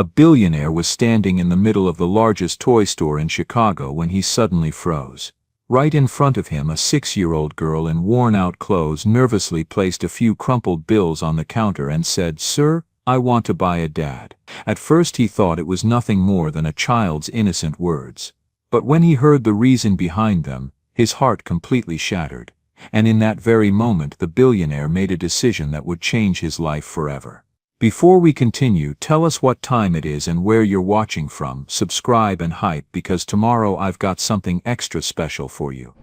A billionaire was standing in the middle of the largest toy store in Chicago when he suddenly froze. Right in front of him, a 6-year-old girl in worn-out clothes nervously placed a few crumpled bills on the counter and said, "Sir, I want to buy a dad." At first he thought it was nothing more than a child's innocent words. But when he heard the reason behind them, his heart completely shattered. And in that very moment the billionaire made a decision that would change his life forever. Before we continue, tell us what time it is and where you're watching from, subscribe and hype, because tomorrow I've got something extra special for you.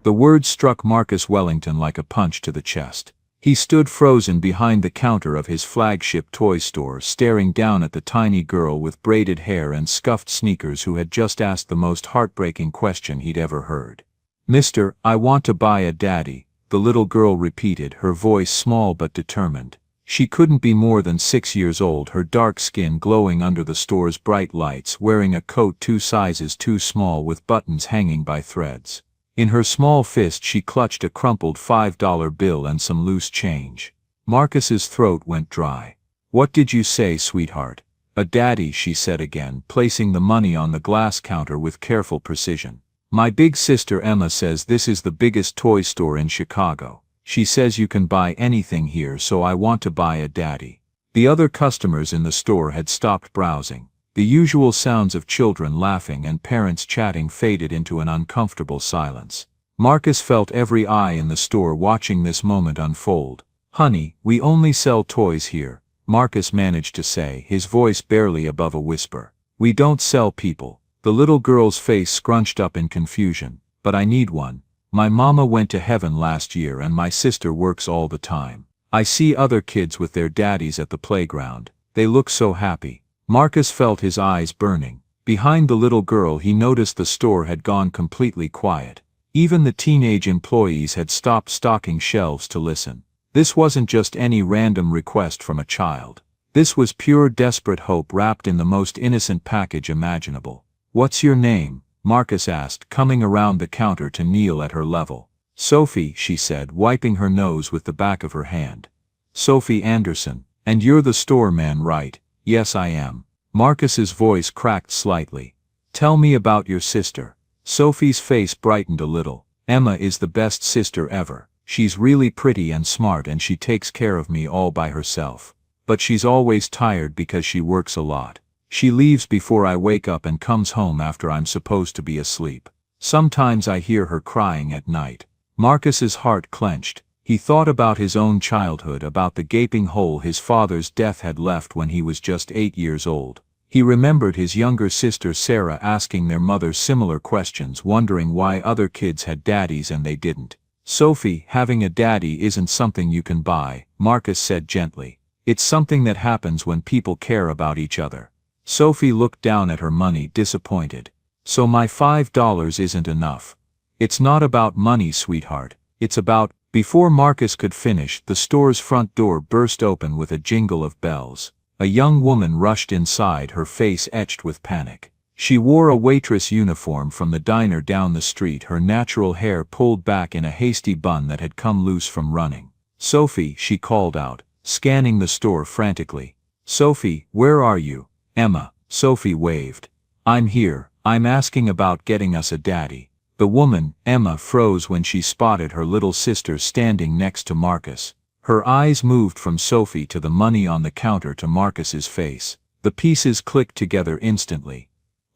The words struck Marcus Wellington like a punch to the chest. He stood frozen behind the counter of his flagship toy store, staring down at the tiny girl with braided hair and scuffed sneakers who had just asked the most heartbreaking question he'd ever heard. "Mister, I want to buy a daddy," the little girl repeated, her voice small but determined. She couldn't be more than 6 years old, her dark skin glowing under the store's bright lights, wearing a coat 2 sizes too small with buttons hanging by threads. In her small fist she clutched a crumpled $5 bill and some loose change. Marcus's throat went dry. "What did you say, sweetheart?" "A daddy," she said again, placing the money on the glass counter with careful precision. "My big sister Emma says this is the biggest toy store in Chicago. She says you can buy anything here, so I want to buy a daddy." The other customers in the store had stopped browsing. The usual sounds of children laughing and parents chatting faded into an uncomfortable silence. Marcus felt every eye in the store watching this moment unfold. "Honey, we only sell toys here," Marcus managed to say, his voice barely above a whisper. "We don't sell people." The little girl's face scrunched up in confusion. "But I need one. My mama went to heaven last year and my sister works all the time. I see other kids with their daddies at the playground. They look so happy." Marcus felt his eyes burning. Behind the little girl he noticed the store had gone completely quiet. Even the teenage employees had stopped stocking shelves to listen. This wasn't just any random request from a child. This was pure desperate hope wrapped in the most innocent package imaginable. "What's your name?" Marcus asked, coming around the counter to kneel at her level. "Sophie," she said, wiping her nose with the back of her hand. "Sophie Anderson. And you're the store man, right?" "Yes, I am." Marcus's voice cracked slightly. "Tell me about your sister." Sophie's face brightened a little. "Emma is the best sister ever. She's really pretty and smart and she takes care of me all by herself. But she's always tired because she works a lot. She leaves before I wake up and comes home after I'm supposed to be asleep. Sometimes I hear her crying at night." Marcus's heart clenched. He thought about his own childhood, about the gaping hole his father's death had left when he was just 8 years old. He remembered his younger sister Sarah asking their mother similar questions, wondering why other kids had daddies and they didn't. "Sophie, having a daddy isn't something you can buy," Marcus said gently. "It's something that happens when people care about each other." Sophie looked down at her money, disappointed. "So my $5 isn't enough?" "It's not about money, sweetheart. It's about—" Before Marcus could finish, the store's front door burst open with a jingle of bells. A young woman rushed inside, her face etched with panic. She wore a waitress uniform from the diner down the street, her natural hair pulled back in a hasty bun that had come loose from running. "Sophie," she called out, scanning the store frantically. "Sophie, where are you?" "Emma," Sophie waved. "I'm here. I'm asking about getting us a daddy." The woman, Emma, froze when she spotted her little sister standing next to Marcus. Her eyes moved from Sophie to the money on the counter to Marcus's face. The pieces clicked together instantly.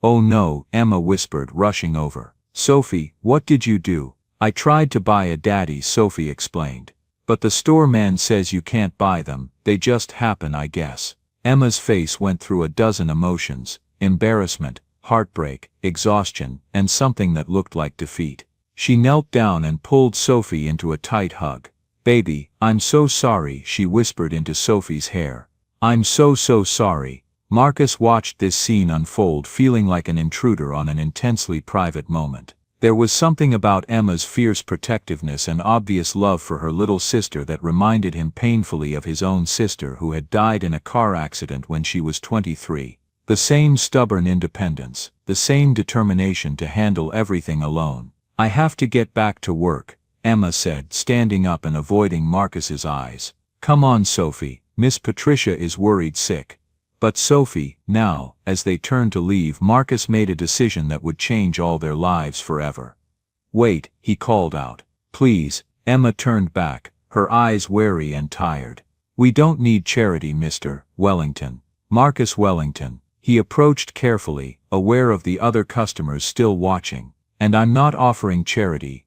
"Oh no," Emma whispered, rushing over. "Sophie, what did you do?" "I tried to buy a daddy," Sophie explained. "But the store man says you can't buy them, they just happen, I guess." Emma's face went through a dozen emotions: embarrassment, heartbreak, exhaustion, and something that looked like defeat. She knelt down and pulled Sophie into a tight hug. "Baby, I'm so sorry," she whispered into Sophie's hair. "I'm so sorry." Marcus watched this scene unfold, feeling like an intruder on an intensely private moment. There was something about Emma's fierce protectiveness and obvious love for her little sister that reminded him painfully of his own sister, who had died in a car accident when she was 23. The same stubborn independence, the same determination to handle everything alone. "I have to get back to work," Emma said, standing up and avoiding Marcus's eyes. "Come on, Sophie, Miss Patricia is worried sick." But Sophie, now, as they turned to leave, Marcus made a decision that would change all their lives forever. "Wait," he called out. "Please." Emma turned back, her eyes wary and tired. "We don't need charity, Mr. Wellington." Marcus Wellington. He approached carefully, aware of the other customers still watching. "And I'm not offering charity.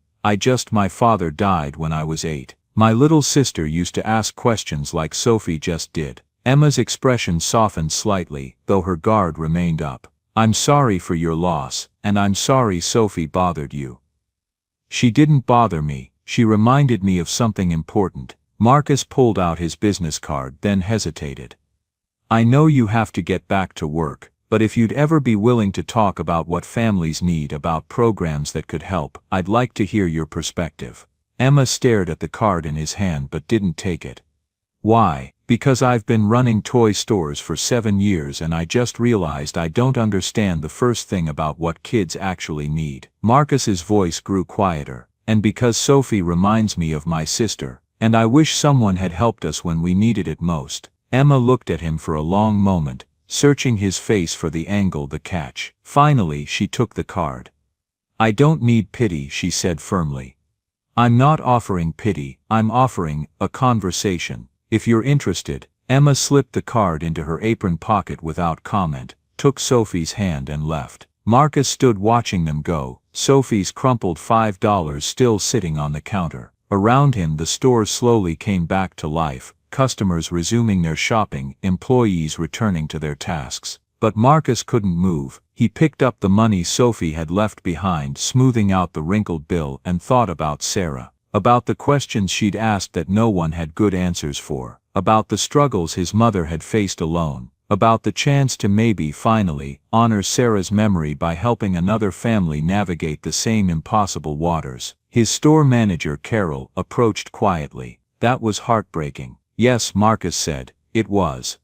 My father died when I was 8. My little sister used to ask questions like Sophie just did." Emma's expression softened slightly, though her guard remained up. "I'm sorry for your loss, and I'm sorry Sophie bothered you." "She didn't bother me, she reminded me of something important." Marcus pulled out his business card, then hesitated. "I know you have to get back to work, but if you'd ever be willing to talk about what families need, about programs that could help, I'd like to hear your perspective." Emma stared at the card in his hand but didn't take it. "Why?" "Because I've been running toy stores for 7 years and I just realized I don't understand the first thing about what kids actually need." Marcus's voice grew quieter. "And because Sophie reminds me of my sister, and I wish someone had helped us when we needed it most." Emma looked at him for a long moment, searching his face for the angle, the catch. Finally she took the card. "I don't need pity," she said firmly. "I'm not offering pity, I'm offering a conversation. If you're interested." Emma slipped the card into her apron pocket without comment, took Sophie's hand and left. Marcus stood watching them go, Sophie's crumpled $5 still sitting on the counter. Around him the store slowly came back to life, customers resuming their shopping, employees returning to their tasks. But Marcus couldn't move. He picked up the money Sophie had left behind, smoothing out the wrinkled bill, and thought about Sarah. About the questions she'd asked that no one had good answers for. About the struggles his mother had faced alone. About the chance to maybe finally honor Sarah's memory by helping another family navigate the same impossible waters. His store manager, Carol, approached quietly. "That was heartbreaking." "Yes," Marcus said, "it was."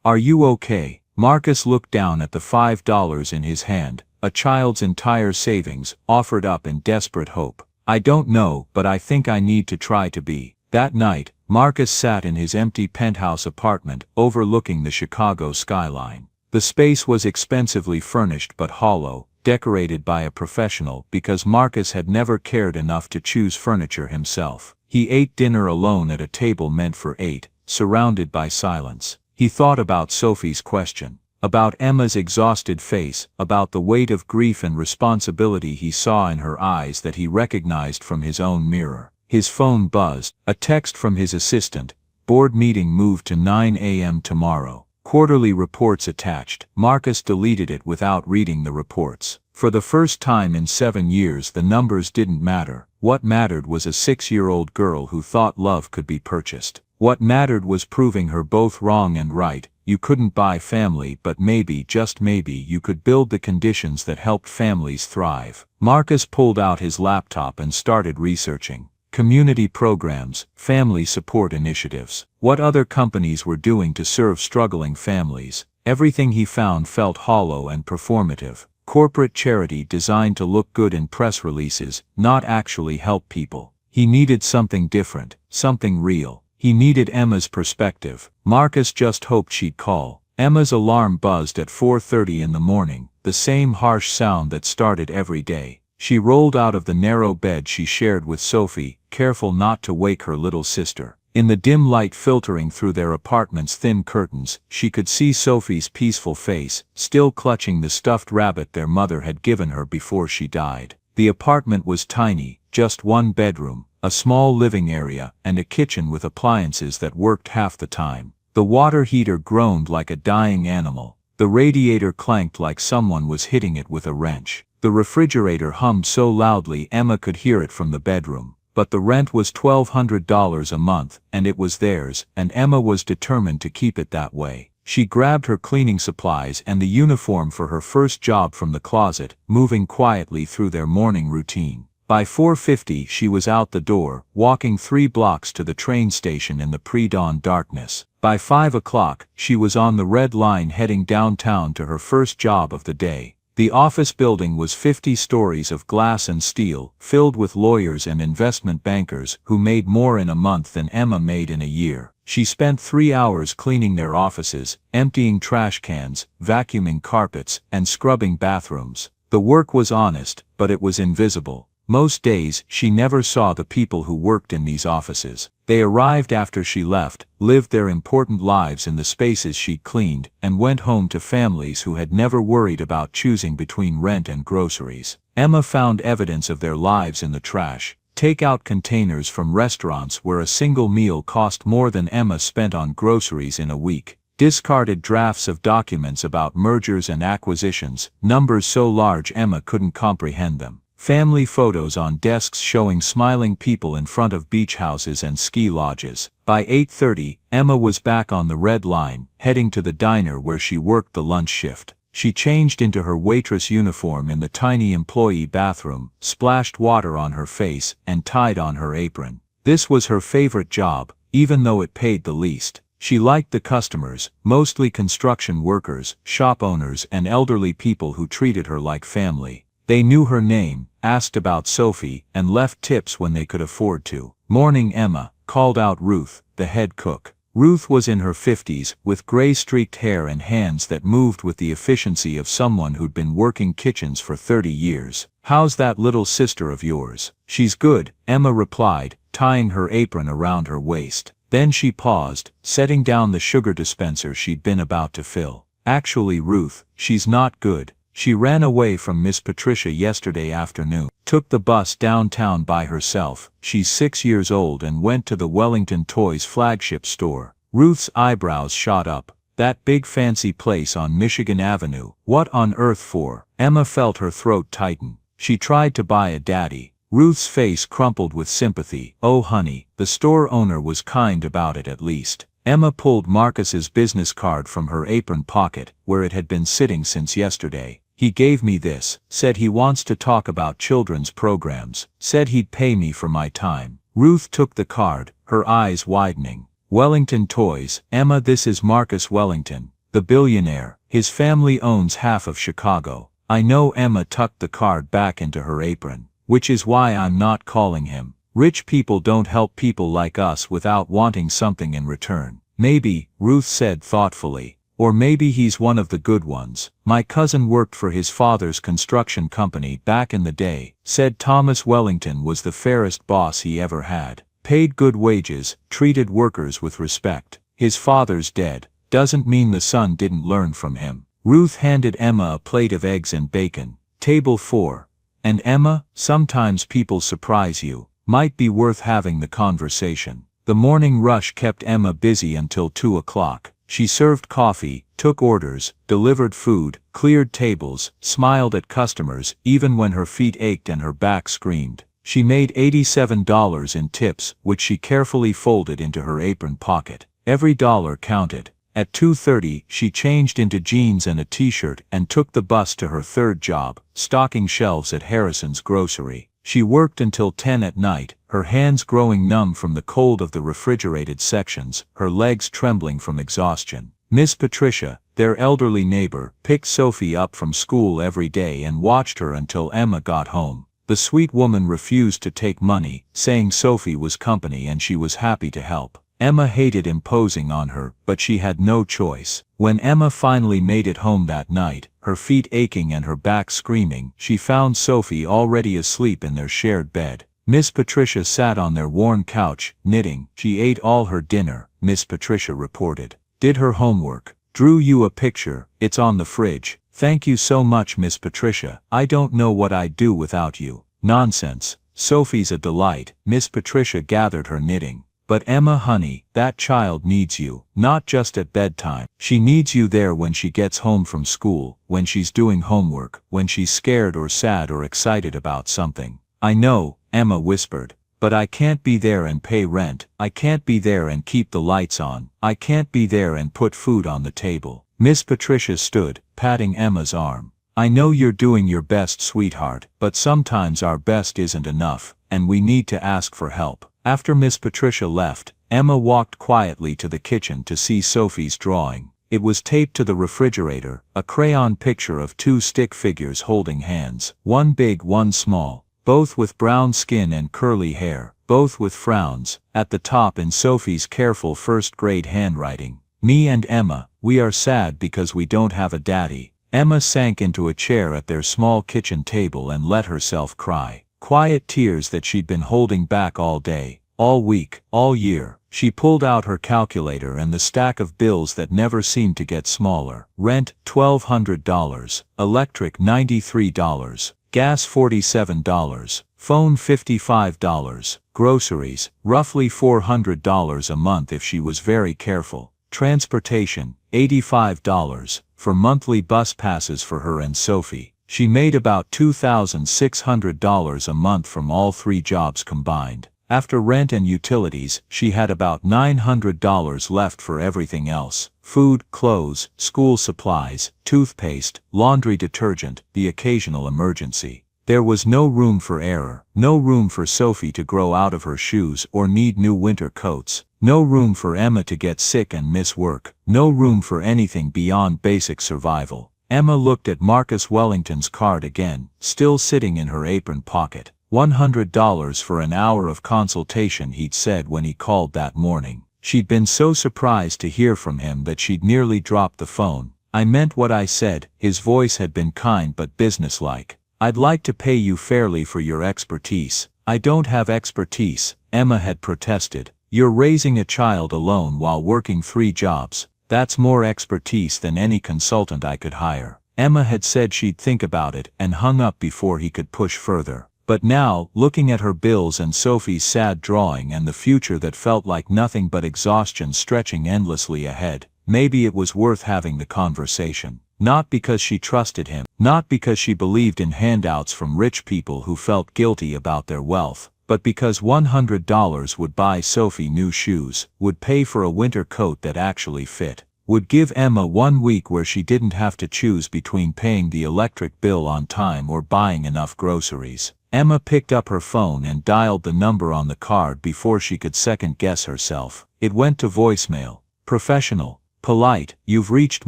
"Are you okay?" Marcus looked down at the $5 in his hand, a child's entire savings, offered up in desperate hope. "I don't know, but I think I need to try to be." That night, Marcus sat in his empty penthouse apartment, overlooking the Chicago skyline. The space was expensively furnished but hollow, decorated by a professional, because Marcus had never cared enough to choose furniture himself. He ate dinner alone at a table meant for 8, surrounded by silence. He thought about Sophie's question, about Emma's exhausted face, about the weight of grief and responsibility he saw in her eyes that he recognized from his own mirror. His phone buzzed, a text from his assistant. "Board meeting moved to 9 a.m. tomorrow. Quarterly reports attached." Marcus deleted it without reading the reports. For the first time in 7 years the numbers didn't matter. What mattered was a 6-year-old girl who thought love could be purchased. What mattered was proving her both wrong and right. You couldn't buy family, but maybe, just maybe, you could build the conditions that helped families thrive. Marcus pulled out his laptop and started researching. Community programs, family support initiatives. What other companies were doing to serve struggling families. Everything he found felt hollow and performative. Corporate charity designed to look good in press releases, not actually help people. He needed something different, something real. He needed Emma's perspective. Marcus just hoped she'd call. Emma's alarm buzzed at 4:30 in the morning, the same harsh sound that started every day. She rolled out of the narrow bed she shared with Sophie, careful not to wake her little sister. In the dim light filtering through their apartment's thin curtains, she could see Sophie's peaceful face, still clutching the stuffed rabbit their mother had given her before she died. The apartment was tiny, just one bedroom, a small living area, and a kitchen with appliances that worked half the time. The water heater groaned like a dying animal. The radiator clanked like someone was hitting it with a wrench. The refrigerator hummed so loudly Emma could hear it from the bedroom. But the rent was $1,200 a month, and it was theirs, and Emma was determined to keep it that way. She grabbed her cleaning supplies and the uniform for her first job from the closet, moving quietly through their morning routine. By 4:50 she was out the door, walking 3 blocks to the train station in the pre-dawn darkness. By 5 o'clock, she was on the Red Line heading downtown to her first job of the day. The office building was 50 stories of glass and steel, filled with lawyers and investment bankers who made more in a month than Emma made in a year. She spent 3 hours cleaning their offices, emptying trash cans, vacuuming carpets, and scrubbing bathrooms. The work was honest, but it was invisible. Most days, she never saw the people who worked in these offices. They arrived after she left, lived their important lives in the spaces she cleaned, and went home to families who had never worried about choosing between rent and groceries. Emma found evidence of their lives in the trash. Take-out containers from restaurants where a single meal cost more than Emma spent on groceries in a week. Discarded drafts of documents about mergers and acquisitions, numbers so large Emma couldn't comprehend them. Family photos on desks showing smiling people in front of beach houses and ski lodges. By 8:30, Emma was back on the Red Line, heading to the diner where she worked the lunch shift. She changed into her waitress uniform in the tiny employee bathroom, splashed water on her face, and tied on her apron. This was her favorite job, even though it paid the least. She liked the customers, mostly construction workers, shop owners, and elderly people who treated her like family. They knew her name, asked about Sophie, and left tips when they could afford to. "Morning, Emma," called out Ruth, the head cook. Ruth was in her 50s, with gray-streaked hair and hands that moved with the efficiency of someone who'd been working kitchens for 30 years. "How's that little sister of yours?" "She's good," Emma replied, tying her apron around her waist. Then she paused, setting down the sugar dispenser she'd been about to fill. "Actually, Ruth, she's not good. She ran away from Miss Patricia yesterday afternoon, took the bus downtown by herself. She's 6 years old and went to the Wellington Toys flagship store." Ruth's eyebrows shot up. "That big fancy place on Michigan Avenue, what on earth for?" Emma felt her throat tighten. "She tried to buy a daddy." Ruth's face crumpled with sympathy. "Oh honey, the store owner was kind about it at least." Emma pulled Marcus's business card from her apron pocket, where it had been sitting since yesterday. "He gave me this, said he wants to talk about children's programs, said he'd pay me for my time." Ruth took the card, her eyes widening. "Wellington Toys, Emma, this is Marcus Wellington, the billionaire. His family owns half of Chicago." "I know." Emma tucked the card back into her apron. "Which is why I'm not calling him. Rich people don't help people like us without wanting something in return." "Maybe," Ruth said thoughtfully. "Or maybe he's one of the good ones. My cousin worked for his father's construction company back in the day, said Thomas Wellington was the fairest boss he ever had. Paid good wages, treated workers with respect. His father's dead. Doesn't mean the son didn't learn from him." Ruth handed Emma a plate of eggs and bacon. "Table 4. And Emma, sometimes people surprise you. Might be worth having the conversation." The morning rush kept Emma busy until 2 o'clock. She served coffee, took orders, delivered food, cleared tables, smiled at customers, even when her feet ached and her back screamed. She made $87 in tips, which she carefully folded into her apron pocket. Every dollar counted. At 2:30, she changed into jeans and a t-shirt and took the bus to her third job, stocking shelves at Harrison's grocery. She worked until 10 at night, her hands growing numb from the cold of the refrigerated sections, her legs trembling from exhaustion. Miss Patricia, their elderly neighbor, picked Sophie up from school every day and watched her until Emma got home. The sweet woman refused to take money, saying Sophie was company and she was happy to help. Emma hated imposing on her, but she had no choice. When Emma finally made it home that night, her feet aching and her back screaming, she found Sophie already asleep in their shared bed. Miss Patricia sat on their worn couch, knitting. "She ate all her dinner," Miss Patricia reported. "Did her homework. Drew you a picture, it's on the fridge." "Thank you so much, Miss Patricia. I don't know what I'd do without you." "Nonsense. Sophie's a delight." Miss Patricia gathered her knitting. "But Emma honey, that child needs you, not just at bedtime. She needs you there when she gets home from school, when she's doing homework, when she's scared or sad or excited about something." "I know," Emma whispered. "But I can't be there and pay rent. I can't be there and keep the lights on. I can't be there and put food on the table." Miss Patricia stood, patting Emma's arm. "I know you're doing your best, sweetheart, but sometimes our best isn't enough, and we need to ask for help." After Miss Patricia left, Emma walked quietly to the kitchen to see Sophie's drawing. It was taped to the refrigerator, a crayon picture of two stick figures holding hands, one big, one small, both with brown skin and curly hair, both with frowns, at the top in Sophie's careful first-grade handwriting. "Me and Emma, we are sad because we don't have a daddy." Emma sank into a chair at their small kitchen table and let herself cry. Quiet tears that she'd been holding back all day, all week, all year. She pulled out her calculator and the stack of bills that never seemed to get smaller. Rent, $1,200. Electric, $93. Gas, $47. Phone, $55. Groceries, roughly $400 a month if she was very careful. Transportation, $85. For monthly bus passes for her and Sophie. She made about $2,600 a month from all three jobs combined. After rent and utilities, she had about $900 left for everything else: food, clothes, school supplies, toothpaste, laundry detergent, the occasional emergency. There was no room for error, no room for Sophie to grow out of her shoes or need new winter coats, no room for Emma to get sick and miss work, no room for anything beyond basic survival. Emma looked at Marcus Wellington's card again, still sitting in her apron pocket. $100 for an hour of consultation, he'd said when he called that morning. She'd been so surprised to hear from him that she'd nearly dropped the phone. "I meant what I said." His voice had been kind but businesslike. "I'd like to pay you fairly for your expertise." "I don't have expertise," Emma had protested. "You're raising a child alone while working 3 jobs. That's more expertise than any consultant I could hire." Emma had said she'd think about it and hung up before he could push further. But now, looking at her bills and Sophie's sad drawing and the future that felt like nothing but exhaustion stretching endlessly ahead, maybe it was worth having the conversation. Not because she trusted him, not because she believed in handouts from rich people who felt guilty about their wealth, but because $100 would buy Sophie new shoes, would pay for a winter coat that actually fit, would give Emma 1 week where she didn't have to choose between paying the electric bill on time or buying enough groceries. Emma picked up her phone and dialed the number on the card before she could second-guess herself. It went to voicemail. "Professional. Polite. You've reached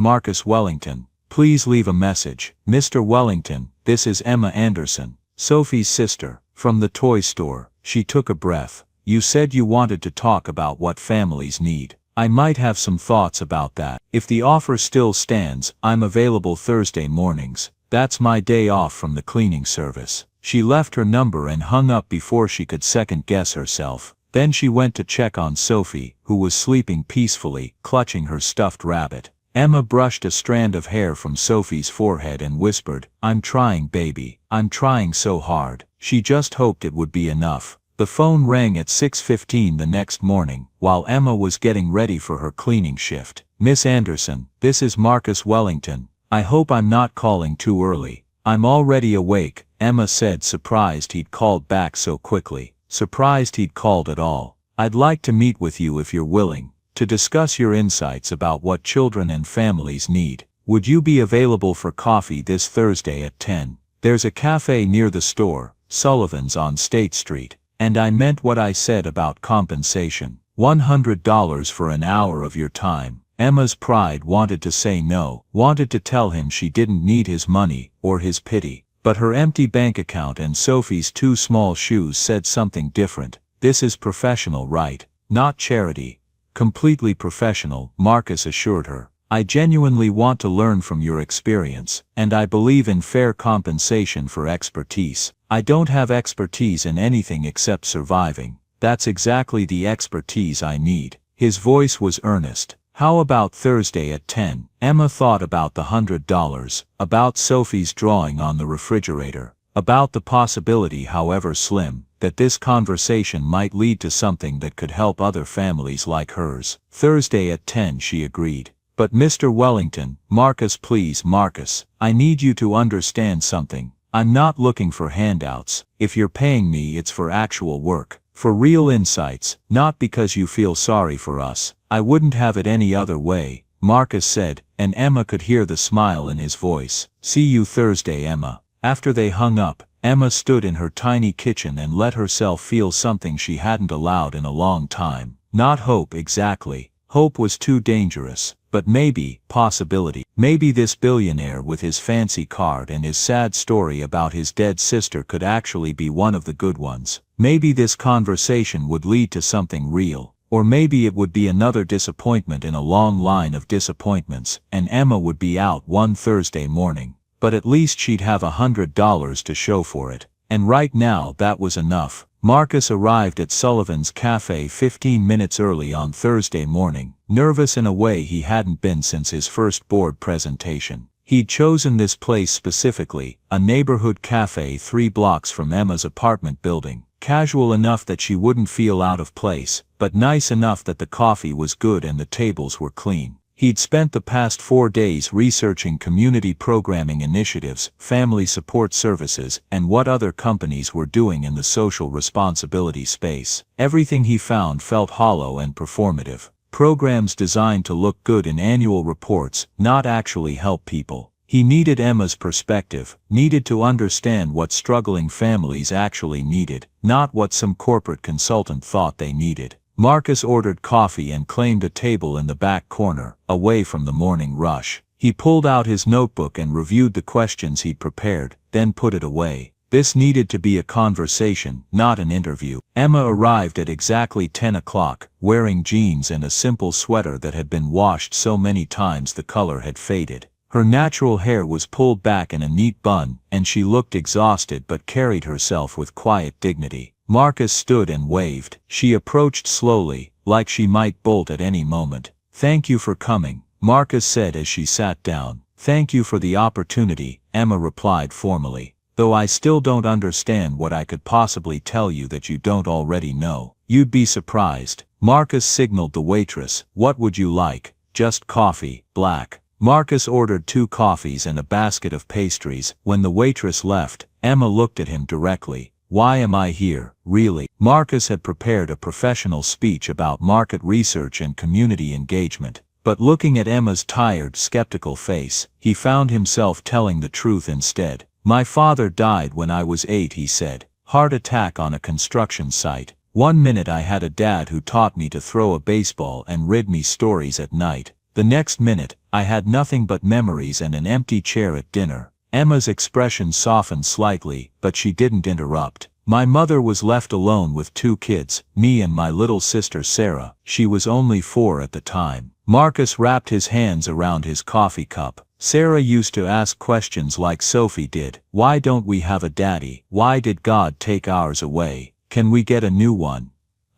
Marcus Wellington. Please leave a message. Mr. Wellington, this is Emma Anderson, Sophie's sister, from the toy store." She took a breath. "You said you wanted to talk about what families need. I might have some thoughts about that. If the offer still stands, I'm available Thursday mornings. That's my day off from the cleaning service." She left her number and hung up before she could second-guess herself. Then she went to check on Sophie, who was sleeping peacefully, clutching her stuffed rabbit. Emma brushed a strand of hair from Sophie's forehead and whispered, "I'm trying, baby. I'm trying so hard." She just hoped it would be enough. The phone rang at 6:15 the next morning, while Emma was getting ready for her cleaning shift. "Miss Anderson, this is Marcus Wellington. I hope I'm not calling too early." "I'm already awake," Emma said, surprised he'd called back so quickly, surprised he'd called at all. "I'd like to meet with you if you're willing, to discuss your insights about what children and families need. Would you be available for coffee this Thursday at 10? There's a cafe near the store, Sullivan's on State Street." And I meant what I said about compensation. $100 for an hour of your time. Emma's pride wanted to say no, wanted to tell him she didn't need his money, or his pity. But her empty bank account and Sophie's 2 small shoes said something different. "This is professional, right? Not charity." "Completely professional," Marcus assured her. "I genuinely want to learn from your experience, and I believe in fair compensation for expertise. I don't have expertise in anything except surviving. That's exactly the expertise I need." His voice was earnest. "How about Thursday at 10? Emma thought about the $100, about Sophie's drawing on the refrigerator, about the possibility, however slim, that this conversation might lead to something that could help other families like hers. "Thursday at 10, she agreed. "But Mr. Wellington," "Marcus, please, Marcus, I need you to understand something. I'm not looking for handouts. If you're paying me, it's for actual work, for real insights, not because you feel sorry for us. I wouldn't have it any other way," Marcus said, and Emma could hear the smile in his voice. "See you Thursday, Emma." After they hung up, Emma stood in her tiny kitchen and let herself feel something she hadn't allowed in a long time. Not hope exactly. Hope was too dangerous, but maybe, possibility. Maybe this billionaire with his fancy card and his sad story about his dead sister could actually be one of the good ones. Maybe this conversation would lead to something real. Or maybe it would be another disappointment in a long line of disappointments, and Emma would be out one Thursday morning. But at least she'd have $100 to show for it. And right now that was enough. Marcus arrived at Sullivan's Cafe 15 minutes early on Thursday morning, nervous in a way he hadn't been since his first board presentation. He'd chosen this place specifically, a neighborhood cafe 3 blocks from Emma's apartment building. Casual enough that she wouldn't feel out of place, but nice enough that the coffee was good and the tables were clean. He'd spent the past 4 days researching community programming initiatives, family support services, and what other companies were doing in the social responsibility space. Everything he found felt hollow and performative. Programs designed to look good in annual reports, not actually help people. He needed Emma's perspective, needed to understand what struggling families actually needed, not what some corporate consultant thought they needed. Marcus ordered coffee and claimed a table in the back corner, away from the morning rush. He pulled out his notebook and reviewed the questions he'd prepared, then put it away. This needed to be a conversation, not an interview. Emma arrived at exactly 10 o'clock, wearing jeans and a simple sweater that had been washed so many times the color had faded. Her natural hair was pulled back in a neat bun, and she looked exhausted but carried herself with quiet dignity. Marcus stood and waved. She approached slowly, like she might bolt at any moment. "Thank you for coming," Marcus said as she sat down. "Thank you for the opportunity," Emma replied formally. "Though I still don't understand what I could possibly tell you that you don't already know. You'd be surprised." Marcus signaled the waitress. "What would you like?" "Just coffee, black." Marcus ordered 2 coffees and a basket of pastries. When the waitress left, Emma looked at him directly. "Why am I here, really?" Marcus had prepared a professional speech about market research and community engagement, but looking at Emma's tired, skeptical face, he found himself telling the truth instead. "My father died when I was 8, he said. Heart attack on a construction site. One minute I had a dad who taught me to throw a baseball and read me stories at night. The next minute, I had nothing but memories and an empty chair at dinner." Emma's expression softened slightly, but she didn't interrupt. "My mother was left alone with 2 kids, me and my little sister Sarah. She was only 4 at the time." Marcus wrapped his hands around his coffee cup. "Sarah used to ask questions like Sophie did. Why don't we have a daddy? Why did God take ours away? Can we get a new one?"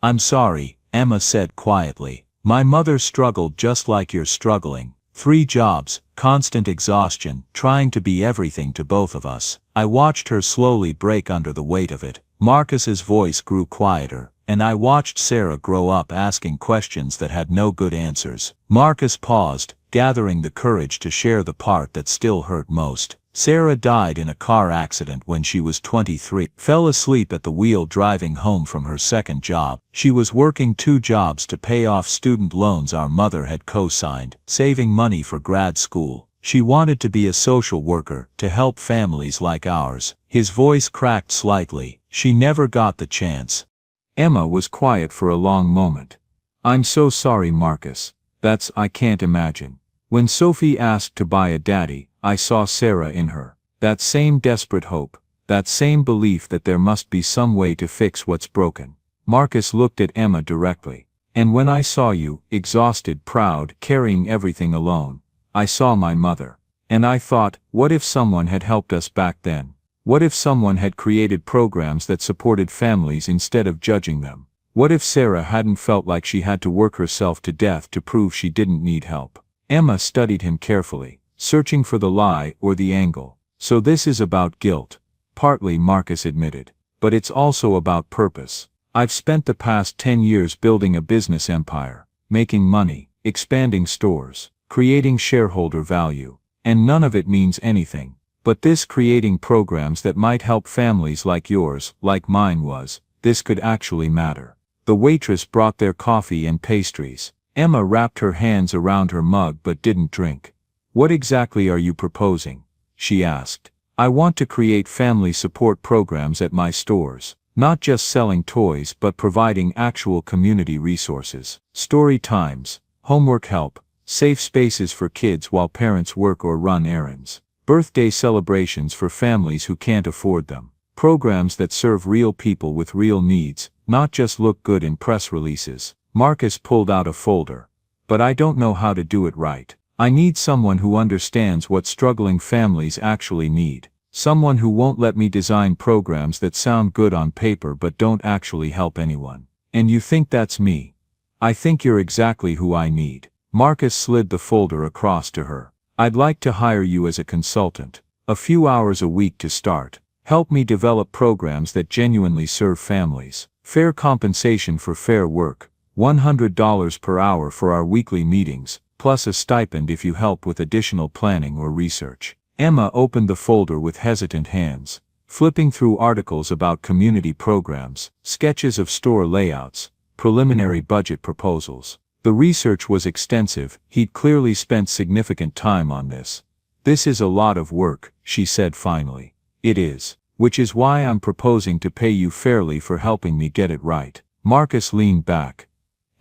"I'm sorry," Emma said quietly. "My mother struggled just like you're struggling. 3 jobs, constant exhaustion, trying to be everything to both of us." I watched her slowly break under the weight of it. Marcus's voice grew quieter, and I watched Sarah grow up asking questions that had no good answers. Marcus paused, gathering the courage to share the part that still hurt most. "Sarah died in a car accident when she was 23, fell asleep at the wheel driving home from her second job. She was working 2 jobs to pay off student loans our mother had co-signed, saving money for grad school. She wanted to be a social worker, to help families like ours." His voice cracked slightly. "She never got the chance." Emma was quiet for a long moment. "I'm so sorry, Marcus. I can't imagine. When Sophie asked to buy a daddy, I saw Sarah in her. That same desperate hope, that same belief that there must be some way to fix what's broken." Marcus looked at Emma directly. "And when I saw you, exhausted, proud, carrying everything alone, I saw my mother. And I thought, what if someone had helped us back then? What if someone had created programs that supported families instead of judging them? What if Sarah hadn't felt like she had to work herself to death to prove she didn't need help?" Emma studied him carefully, searching for the lie or the angle. "So this is about guilt." "Partly," Marcus admitted. "But it's also about purpose. I've spent the past 10 years building a business empire, making money, expanding stores, creating shareholder value, and none of it means anything. But this creating programs that might help families like yours, like mine was, this could actually matter." The waitress brought their coffee and pastries. Emma wrapped her hands around her mug but didn't drink. "What exactly are you proposing?" she asked. "I want to create family support programs at my stores, not just selling toys but providing actual community resources. Story times, homework help, safe spaces for kids while parents work or run errands, birthday celebrations for families who can't afford them, programs that serve real people with real needs, not just look good in press releases. Marcus pulled out a folder. But I don't know how to do it right. I need someone who understands what struggling families actually need. Someone who won't let me design programs that sound good on paper but don't actually help anyone. And you think that's me? I think you're exactly who I need. Marcus slid the folder across to her. I'd like to hire you as a consultant. A few hours a week to start. Help me develop programs that genuinely serve families. Fair compensation for fair work. $100 per hour for our weekly meetings, plus a stipend if you help with additional planning or research. Emma opened the folder with hesitant hands, flipping through articles about community programs, sketches of store layouts, preliminary budget proposals. The research was extensive. He'd clearly spent significant time on this. This is a lot of work, she said finally. It is, which is why I'm proposing to pay you fairly for helping me get it right. Marcus leaned back.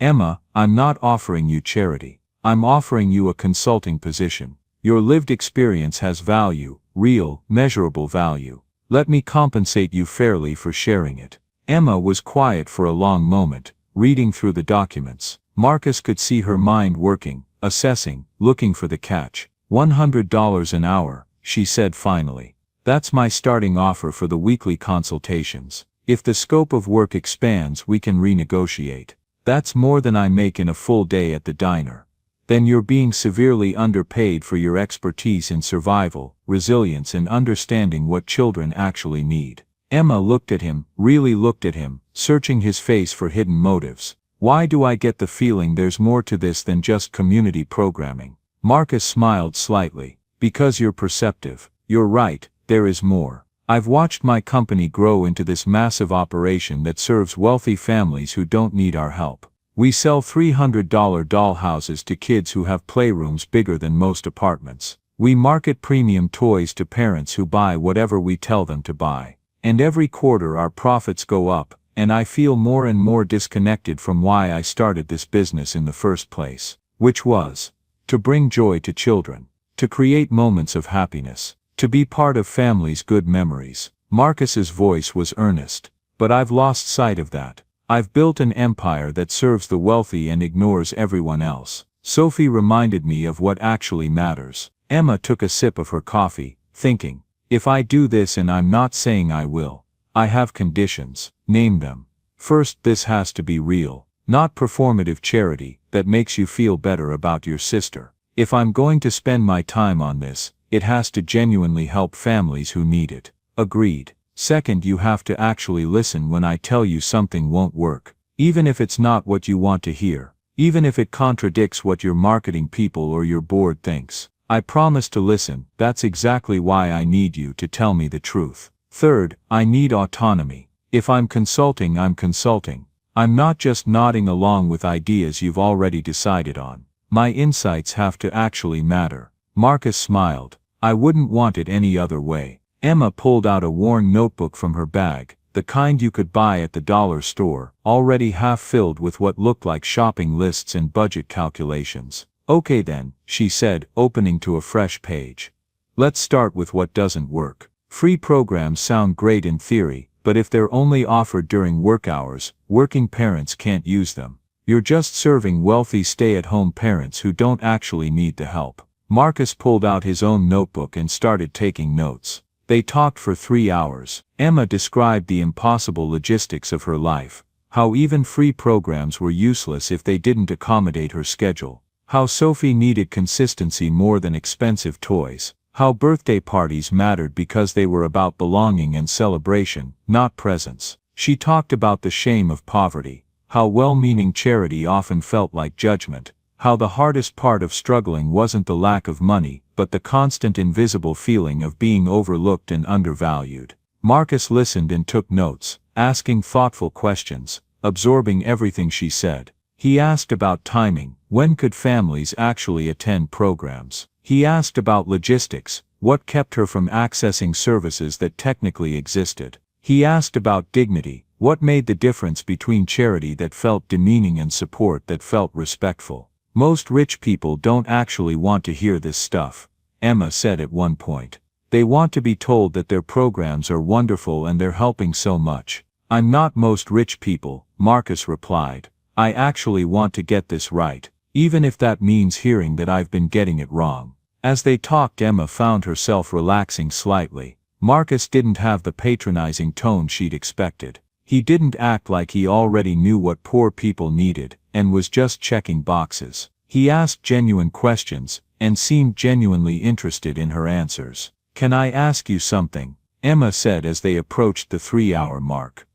Emma, I'm not offering you charity. I'm offering you a consulting position. Your lived experience has value, real, measurable value. Let me compensate you fairly for sharing it. Emma was quiet for a long moment, reading through the documents. Marcus could see her mind working, assessing, looking for the catch. $100 an hour, she said finally. That's my starting offer for the weekly consultations. If the scope of work expands, we can renegotiate. That's more than I make in a full day at the diner. Then you're being severely underpaid for your expertise in survival, resilience, and understanding what children actually need. Emma looked at him, really looked at him, searching his face for hidden motives. Why do I get the feeling there's more to this than just community programming? Marcus smiled slightly. Because you're perceptive. You're right, there is more. I've watched my company grow into this massive operation that serves wealthy families who don't need our help. We sell $300 dollhouses to kids who have playrooms bigger than most apartments. We market premium toys to parents who buy whatever we tell them to buy. And every quarter our profits go up, and I feel more and more disconnected from why I started this business in the first place. Which was to bring joy to children, to create moments of happiness, to be part of families' good memories. Marcus's voice was earnest. But I've lost sight of that. I've built an empire that serves the wealthy and ignores everyone else. Sophie reminded me of what actually matters. Emma took a sip of her coffee, thinking, if I do this, and I'm not saying I will, I have conditions. Name them. First, this has to be real, not performative charity that makes you feel better about your sister. If I'm going to spend my time on this, it has to genuinely help families who need it. Agreed. Second, you have to actually listen when I tell you something won't work. Even if it's not what you want to hear. Even if it contradicts what your marketing people or your board thinks. I promise to listen. That's exactly why I need you to tell me the truth. Third, I need autonomy. If I'm consulting, I'm consulting. I'm not just nodding along with ideas you've already decided on. My insights have to actually matter. Marcus smiled. I wouldn't want it any other way. Emma pulled out a worn notebook from her bag, the kind you could buy at the dollar store, already half filled with what looked like shopping lists and budget calculations. Okay then, she said, opening to a fresh page. Let's start with what doesn't work. Free programs sound great in theory, but if they're only offered during work hours, working parents can't use them. You're just serving wealthy stay-at-home parents who don't actually need the help. Marcus pulled out his own notebook and started taking notes. They talked for 3 hours. Emma described the impossible logistics of her life, how even free programs were useless if they didn't accommodate her schedule, how Sophie needed consistency more than expensive toys, how birthday parties mattered because they were about belonging and celebration, not presents. She talked about the shame of poverty, how well-meaning charity often felt like judgment, how the hardest part of struggling wasn't the lack of money, but the constant invisible feeling of being overlooked and undervalued. Marcus listened and took notes, asking thoughtful questions, absorbing everything she said. He asked about timing. When could families actually attend programs? He asked about logistics. What kept her from accessing services that technically existed? He asked about dignity. What made the difference between charity that felt demeaning and support that felt respectful? Most rich people don't actually want to hear this stuff, Emma said at one point. They want to be told that their programs are wonderful and they're helping so much. I'm not most rich people, Marcus replied. I actually want to get this right, even if that means hearing that I've been getting it wrong. As they talked, Emma found herself relaxing slightly. Marcus didn't have the patronizing tone she'd expected. He didn't act like he already knew what poor people needed, and was just checking boxes. He asked genuine questions, and seemed genuinely interested in her answers. Can I ask you something? Emma said as they approached the 3-hour mark.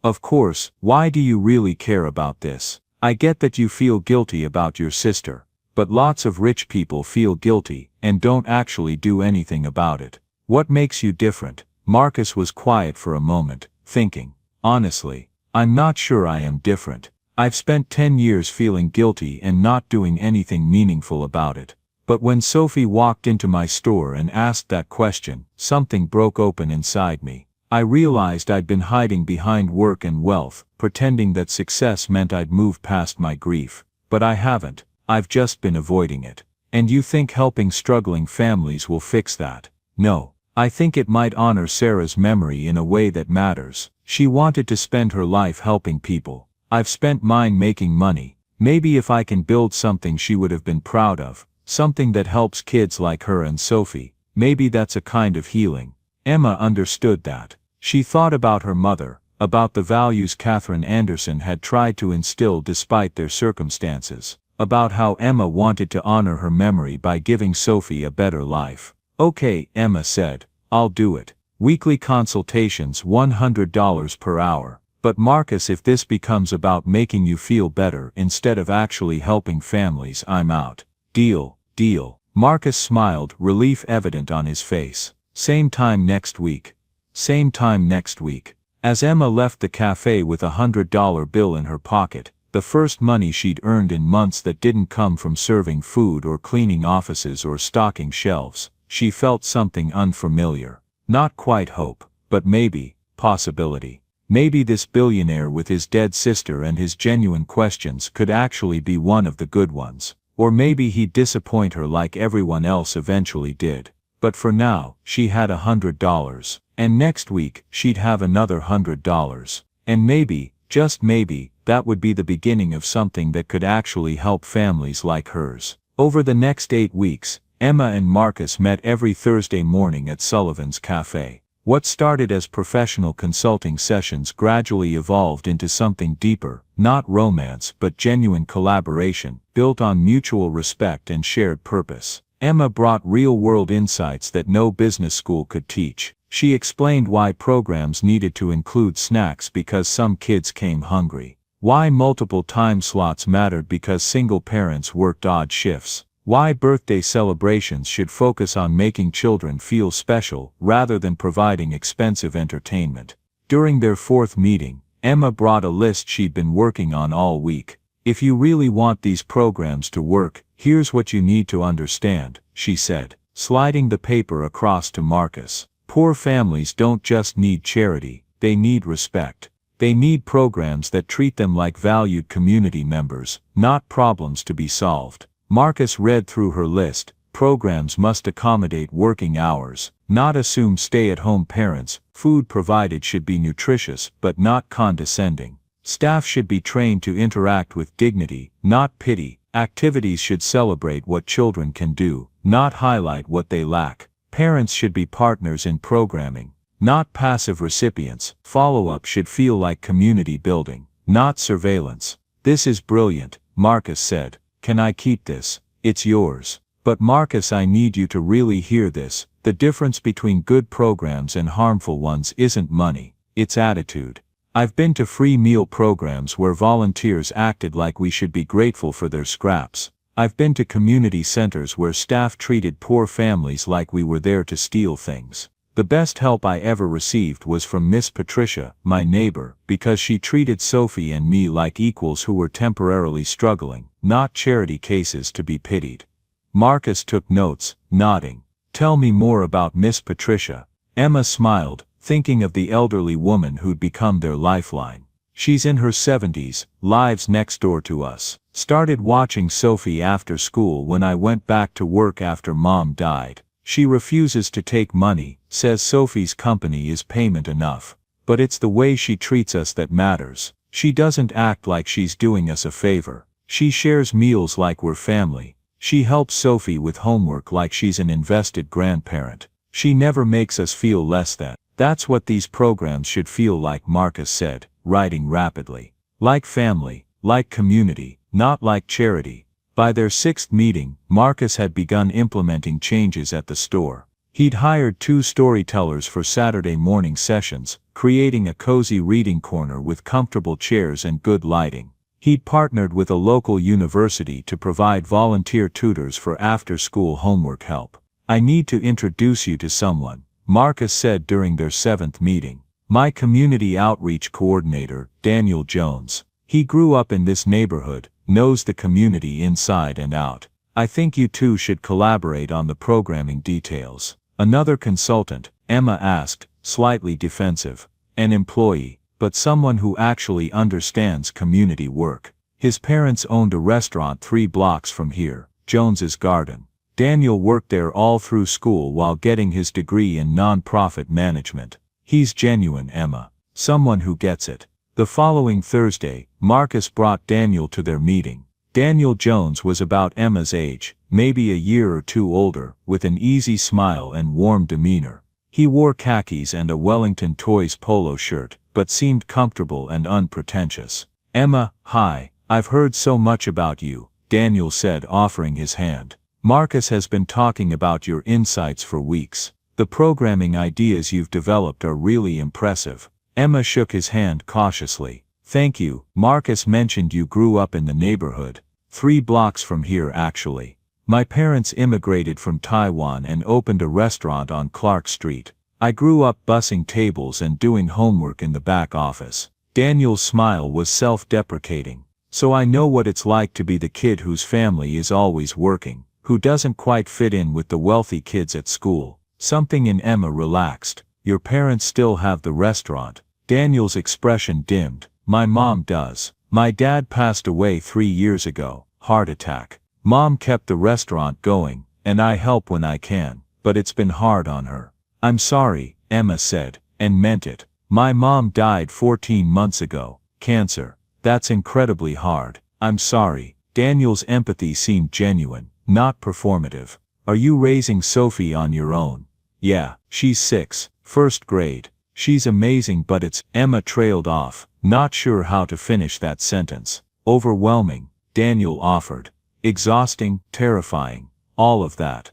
Of course, why do you really care about this? I get that you feel guilty about your sister, but lots of rich people feel guilty, and don't actually do anything about it. What makes you different? Marcus was quiet for a moment, thinking. Honestly, I'm not sure I am different. I've spent 10 years feeling guilty and not doing anything meaningful about it. But when Sophie walked into my store and asked that question, something broke open inside me. I realized I'd been hiding behind work and wealth, pretending that success meant I'd moved past my grief. But I haven't, I've just been avoiding it. And you think helping struggling families will fix that? No. I think it might honor Sarah's memory in a way that matters. She wanted to spend her life helping people. I've spent mine making money. Maybe if I can build something she would have been proud of, something that helps kids like her and Sophie, maybe that's a kind of healing. Emma understood that. She thought about her mother, about the values Catherine Anderson had tried to instill despite their circumstances, about how Emma wanted to honor her memory by giving Sophie a better life. Okay, Emma said, I'll do it. Weekly consultations $100 per hour. But Marcus, if this becomes about making you feel better instead of actually helping families, I'm out. Deal, deal. Marcus smiled, relief evident on his face. Same time next week. Same time next week. As Emma left the cafe with a $100 bill in her pocket, the first money she'd earned in months that didn't come from serving food or cleaning offices or stocking shelves, she felt something unfamiliar. Not quite hope, but maybe, possibility. Maybe this billionaire with his dead sister and his genuine questions could actually be one of the good ones. Or maybe he'd disappoint her like everyone else eventually did. But for now, she had $100. And next week, she'd have another $100. And maybe, just maybe, that would be the beginning of something that could actually help families like hers. Over the next 8 weeks, Emma and Marcus met every Thursday morning at Sullivan's Cafe. What started as professional consulting sessions gradually evolved into something deeper, not romance but genuine collaboration, built on mutual respect and shared purpose. Emma brought real-world insights that no business school could teach. She explained why programs needed to include snacks because some kids came hungry. Why multiple time slots mattered because single parents worked odd shifts. Why birthday celebrations should focus on making children feel special rather than providing expensive entertainment. During their 4th meeting, Emma brought a list she'd been working on all week. If you really want these programs to work, here's what you need to understand, she said, sliding the paper across to Marcus. Poor families don't just need charity, they need respect. They need programs that treat them like valued community members, not problems to be solved. Marcus read through her list. Programs must accommodate working hours, not assume stay-at-home parents. Food provided should be nutritious but not condescending. Staff should be trained to interact with dignity, not pity. Activities should celebrate what children can do, not highlight what they lack. Parents should be partners in programming, not passive recipients. Follow-up should feel like community building, not surveillance. This is brilliant, Marcus said. Can I keep this? It's yours. But Marcus, I need you to really hear this. The difference between good programs and harmful ones isn't money, it's attitude. I've been to free meal programs where volunteers acted like we should be grateful for their scraps. I've been to community centers where staff treated poor families like we were there to steal things. The best help I ever received was from Miss Patricia, my neighbor, because she treated Sophie and me like equals who were temporarily struggling, not charity cases to be pitied. Marcus took notes, nodding. Tell me more about Miss Patricia. Emma smiled, thinking of the elderly woman who'd become their lifeline. She's in her 70s, lives next door to us. Started watching Sophie after school when I went back to work after Mom died. She refuses to take money, says Sophie's company is payment enough. But it's the way she treats us that matters. She doesn't act like she's doing us a favor. She shares meals like we're family. She helps Sophie with homework like she's an invested grandparent. She never makes us feel less than. That's what these programs should feel like, Marcus said, writing rapidly. Like family, like community, not like charity. By their 6th meeting, Marcus had begun implementing changes at the store. He'd hired 2 storytellers for Saturday morning sessions, creating a cozy reading corner with comfortable chairs and good lighting. He'd partnered with a local university to provide volunteer tutors for after-school homework help. I need to introduce you to someone, Marcus said during their 7th meeting. My community outreach coordinator, Daniel Jones. He grew up in this neighborhood, knows the community inside and out. I think you two should collaborate on the programming details. Another consultant, Emma asked, slightly defensive. An employee, but someone who actually understands community work. His parents owned a restaurant 3 blocks from here, Jones's Garden. Daniel worked there all through school while getting his degree in non-profit management. He's genuine, Emma. Someone who gets it. The following Thursday, Marcus brought Daniel to their meeting. Daniel Jones was about Emma's age, maybe a year or 2 older, with an easy smile and warm demeanor. He wore khakis and a Wellington Toys polo shirt, but seemed comfortable and unpretentious. Emma, hi, I've heard so much about you, Daniel said, offering his hand. Marcus has been talking about your insights for weeks. The programming ideas you've developed are really impressive. Emma shook his hand cautiously. Thank you. Marcus mentioned you grew up in the neighborhood. 3 blocks from here, actually. My parents immigrated from Taiwan and opened a restaurant on Clark Street. I grew up bussing tables and doing homework in the back office. Daniel's smile was self-deprecating. So I know what it's like to be the kid whose family is always working, who doesn't quite fit in with the wealthy kids at school. Something in Emma relaxed. Your parents still have the restaurant. Daniel's expression dimmed. My mom does. My dad passed away 3 years ago, heart attack. Mom kept the restaurant going, and I help when I can, but it's been hard on her. I'm sorry, Emma said, and meant it. My mom died 14 months ago, cancer. That's incredibly hard. I'm sorry. Daniel's empathy seemed genuine, not performative. Are you raising Sophie on your own? Yeah, she's 6, 1st grade. She's amazing, but it's, Emma trailed off, not sure how to finish that sentence. Overwhelming, Daniel offered. Exhausting, terrifying, all of that.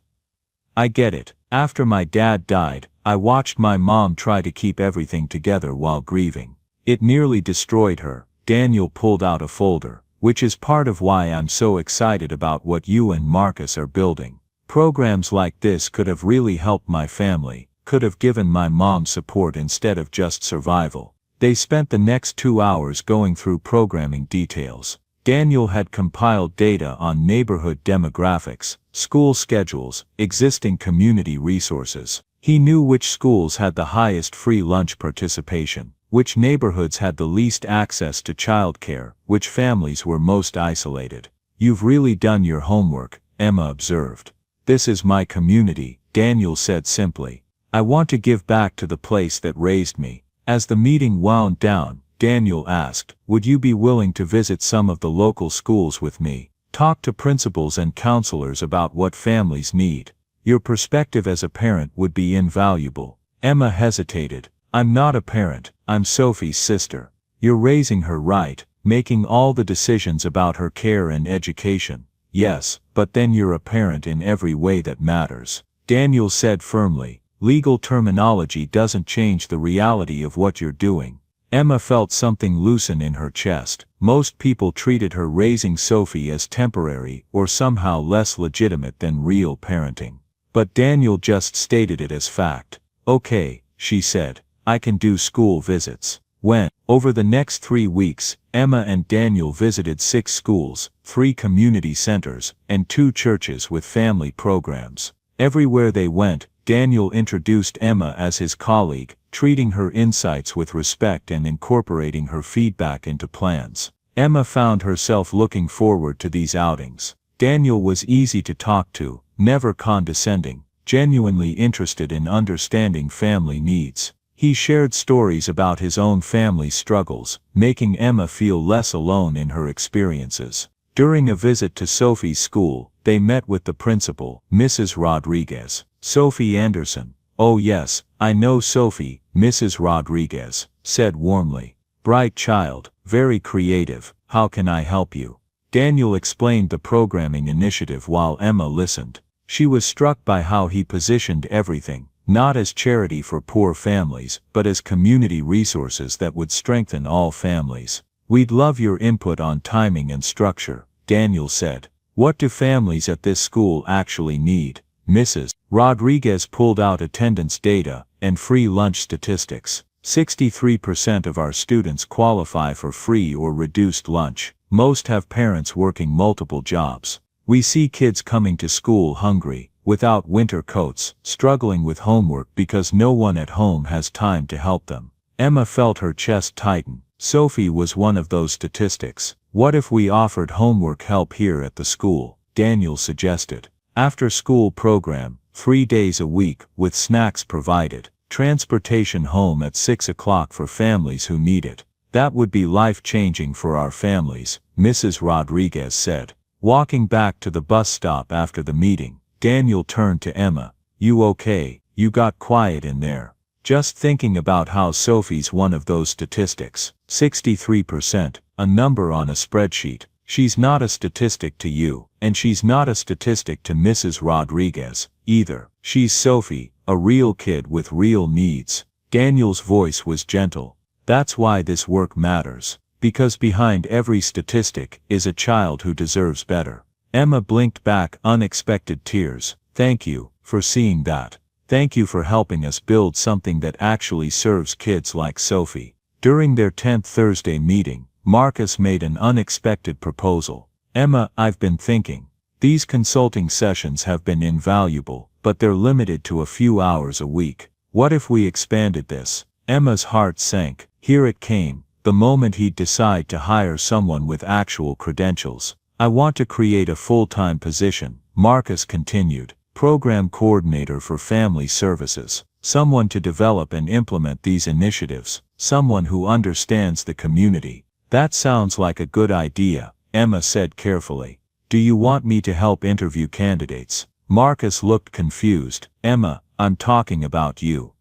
I get it. After my dad died, I watched my mom try to keep everything together while grieving. It nearly destroyed her. Daniel pulled out a folder, which is part of why I'm so excited about what you and Marcus are building. Programs like this could have really helped my family, could have given my mom support instead of just survival. They spent the next 2 hours going through programming details. Daniel had compiled data on neighborhood demographics, school schedules, existing community resources. He knew which schools had the highest free lunch participation, which neighborhoods had the least access to childcare, which families were most isolated. You've really done your homework, Emma observed. This is my community, Daniel said simply. I want to give back to the place that raised me. As the meeting wound down, Daniel asked, would you be willing to visit some of the local schools with me? Talk to principals and counselors about what families need. Your perspective as a parent would be invaluable. Emma hesitated. I'm not a parent, I'm Sophie's sister. You're raising her right, making all the decisions about her care and education. Yes, but then you're a parent in every way that matters. Daniel said firmly. Legal terminology doesn't change the reality of what you're doing. Emma felt something loosen in her chest. Most people treated her raising Sophie as temporary or somehow less legitimate than real parenting. But Daniel just stated it as fact. Okay, she said, I can do school visits. When, over the next 3 weeks, Emma and Daniel visited 6 schools, 3 community centers, and 2 churches with family programs. Everywhere they went, Daniel introduced Emma as his colleague, treating her insights with respect and incorporating her feedback into plans. Emma found herself looking forward to these outings. Daniel was easy to talk to, never condescending, genuinely interested in understanding family needs. He shared stories about his own family struggles, making Emma feel less alone in her experiences. During a visit to Sophie's school, they met with the principal, Mrs. Rodriguez. Sophie Anderson. "Oh yes, I know Sophie," Mrs. Rodriguez said warmly. "Bright child, very creative, how can I help you?" Daniel explained the programming initiative while Emma listened. She was struck by how he positioned everything, not as charity for poor families, but as community resources that would strengthen all families. "We'd love your input on timing and structure," Daniel said. "What do families at this school actually need?" Mrs. Rodriguez pulled out attendance data and free lunch statistics. 63% of our students qualify for free or reduced lunch. Most have parents working multiple jobs. We see kids coming to school hungry, without winter coats, struggling with homework because no one at home has time to help them. Emma felt her chest tighten. Sophie was one of those statistics. "What if we offered homework help here at the school?" Daniel suggested. "After-school program, 3 days a week, with snacks provided. Transportation home at 6 o'clock for families who need it. That would be life-changing for our families," Mrs. Rodriguez said. Walking back to the bus stop after the meeting, Daniel turned to Emma. "You okay? You got quiet in there." "Just thinking about how Sophie's one of those statistics. 63%, a number on a spreadsheet. She's not a statistic to you, and she's not a statistic to Mrs. Rodriguez, either. She's Sophie, a real kid with real needs." Daniel's voice was gentle. "That's why this work matters. Because behind every statistic is a child who deserves better." Emma blinked back unexpected tears. "Thank you for seeing that. Thank you for helping us build something that actually serves kids like Sophie." During their 10th Thursday meeting, Marcus made an unexpected proposal. "Emma, I've been thinking. These consulting sessions have been invaluable, but they're limited to a few hours a week. What if we expanded this?" Emma's heart sank. Here it came, the moment he'd decide to hire someone with actual credentials. "I want to create a full-time position," Marcus continued. "Program coordinator for family services. Someone to develop and implement these initiatives. Someone who understands the community." "That sounds like a good idea," Emma said carefully. "Do you want me to help interview candidates?" Marcus looked confused. "Emma, I'm talking about you."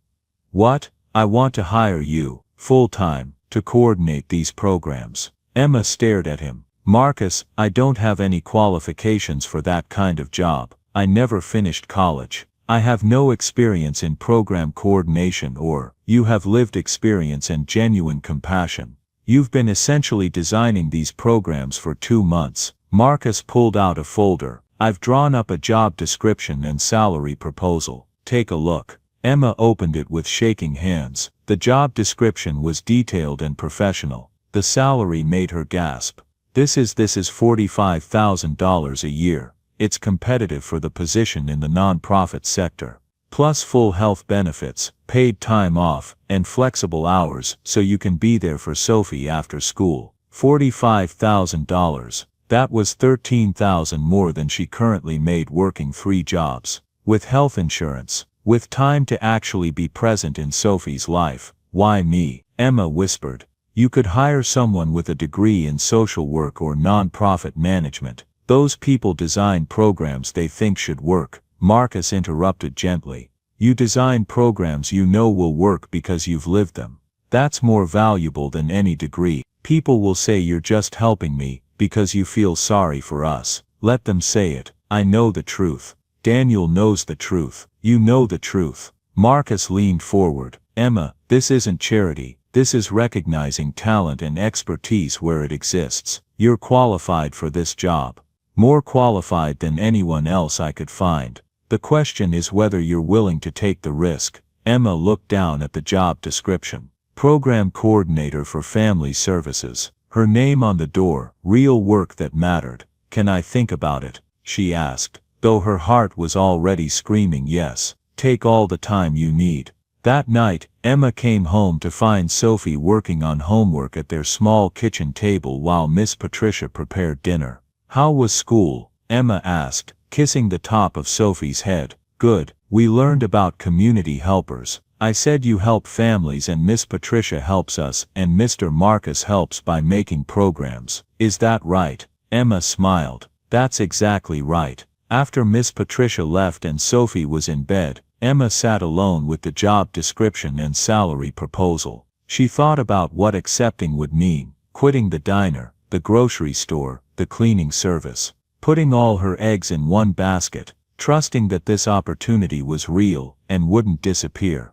"What? I want to hire you, full-time, to coordinate these programs." Emma stared at him. "Marcus, I don't have any qualifications for that kind of job. I never finished college. I have no experience in program coordination or, you have lived experience and genuine compassion. You've been essentially designing these programs for 2 months. Marcus pulled out a folder. "I've drawn up a job description and salary proposal. Take a look." Emma opened it with shaking hands. The job description was detailed and professional. The salary made her gasp. This is $45,000 a year. It's competitive for the position in the nonprofit sector. Plus full health benefits, paid time off, and flexible hours so you can be there for Sophie after school. $45,000. That was $13,000 more than she currently made working 3 jobs. With health insurance, with time to actually be present in Sophie's life. "Why me?" Emma whispered. "You could hire someone with a degree in social work or nonprofit management. Those people design programs they think should work." Marcus interrupted gently. "You design programs you know will work because you've lived them. That's more valuable than any degree. People will say you're just helping me, because you feel sorry for us. Let them say it. I know the truth. Daniel knows the truth. You know the truth." Marcus leaned forward. "Emma, this isn't charity. This is recognizing talent and expertise where it exists. You're qualified for this job. More qualified than anyone else I could find. The question is whether you're willing to take the risk." Emma looked down at the job description. Program coordinator for family services. Her name on the door, real work that mattered. "Can I think about it?" she asked, though her heart was already screaming yes. "Take all the time you need." That night, Emma came home to find Sophie working on homework at their small kitchen table while Miss Patricia prepared dinner. "How was school?" Emma asked, kissing the top of Sophie's head. "Good. We learned about community helpers. I said you help families and Miss Patricia helps us and Mr. Marcus helps by making programs. Is that right?" Emma smiled. "That's exactly right." After Miss Patricia left and Sophie was in bed, Emma sat alone with the job description and salary proposal. She thought about what accepting would mean: quitting the diner, the grocery store, the cleaning service, putting all her eggs in one basket, trusting that this opportunity was real and wouldn't disappear.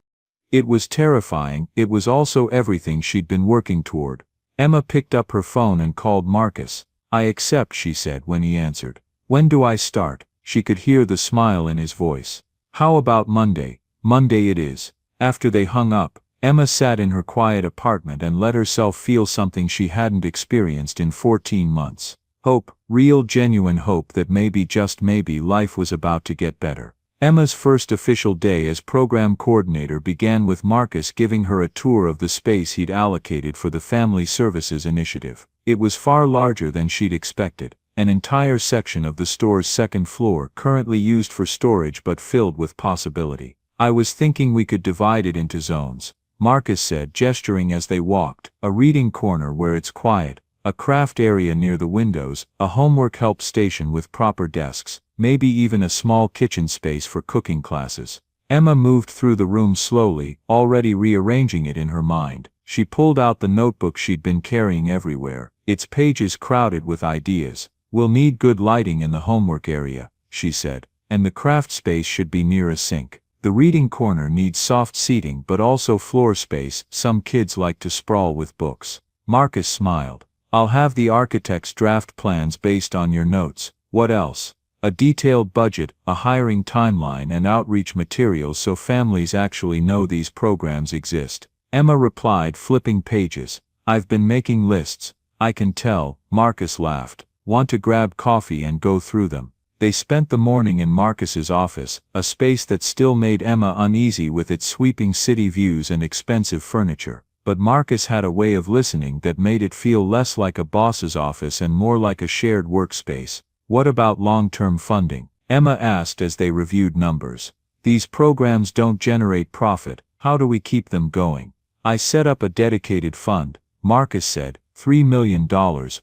It was terrifying. It was also everything she'd been working toward. Emma picked up her phone and called Marcus. "I accept," she said when he answered. "When do I start?" She could hear the smile in his voice. "How about Monday?" "Monday it is." After they hung up, Emma sat in her quiet apartment and let herself feel something she hadn't experienced in 14 months. Hope, real genuine hope that maybe, just maybe, life was about to get better. Emma's first official day as program coordinator began with Marcus giving her a tour of the space he'd allocated for the Family Services Initiative. It was far larger than she'd expected. An entire section of the store's second floor currently used for storage but filled with possibility. "I was thinking we could divide it into zones," Marcus said, gesturing as they walked. "A reading corner where it's quiet, a craft area near the windows, a homework help station with proper desks, maybe even a small kitchen space for cooking classes." Emma moved through the room slowly, already rearranging it in her mind. She pulled out the notebook she'd been carrying everywhere, its pages crowded with ideas. "We'll need good lighting in the homework area," she said, "and the craft space should be near a sink. The reading corner needs soft seating but also floor space. Some kids like to sprawl with books." Marcus smiled. "I'll have the architect's draft plans based on your notes. What else?" "A detailed budget, a hiring timeline and outreach materials so families actually know these programs exist." Emma replied, flipping pages. "I've been making lists." "I can tell," Marcus laughed. "Want to grab coffee and go through them?" They spent the morning in Marcus's office, a space that still made Emma uneasy with its sweeping city views and expensive furniture. But Marcus had a way of listening that made it feel less like a boss's office and more like a shared workspace. "What about long-term funding?" Emma asked as they reviewed numbers. "These programs don't generate profit. How do we keep them going?" "I set up a dedicated fund," Marcus said, $3 million,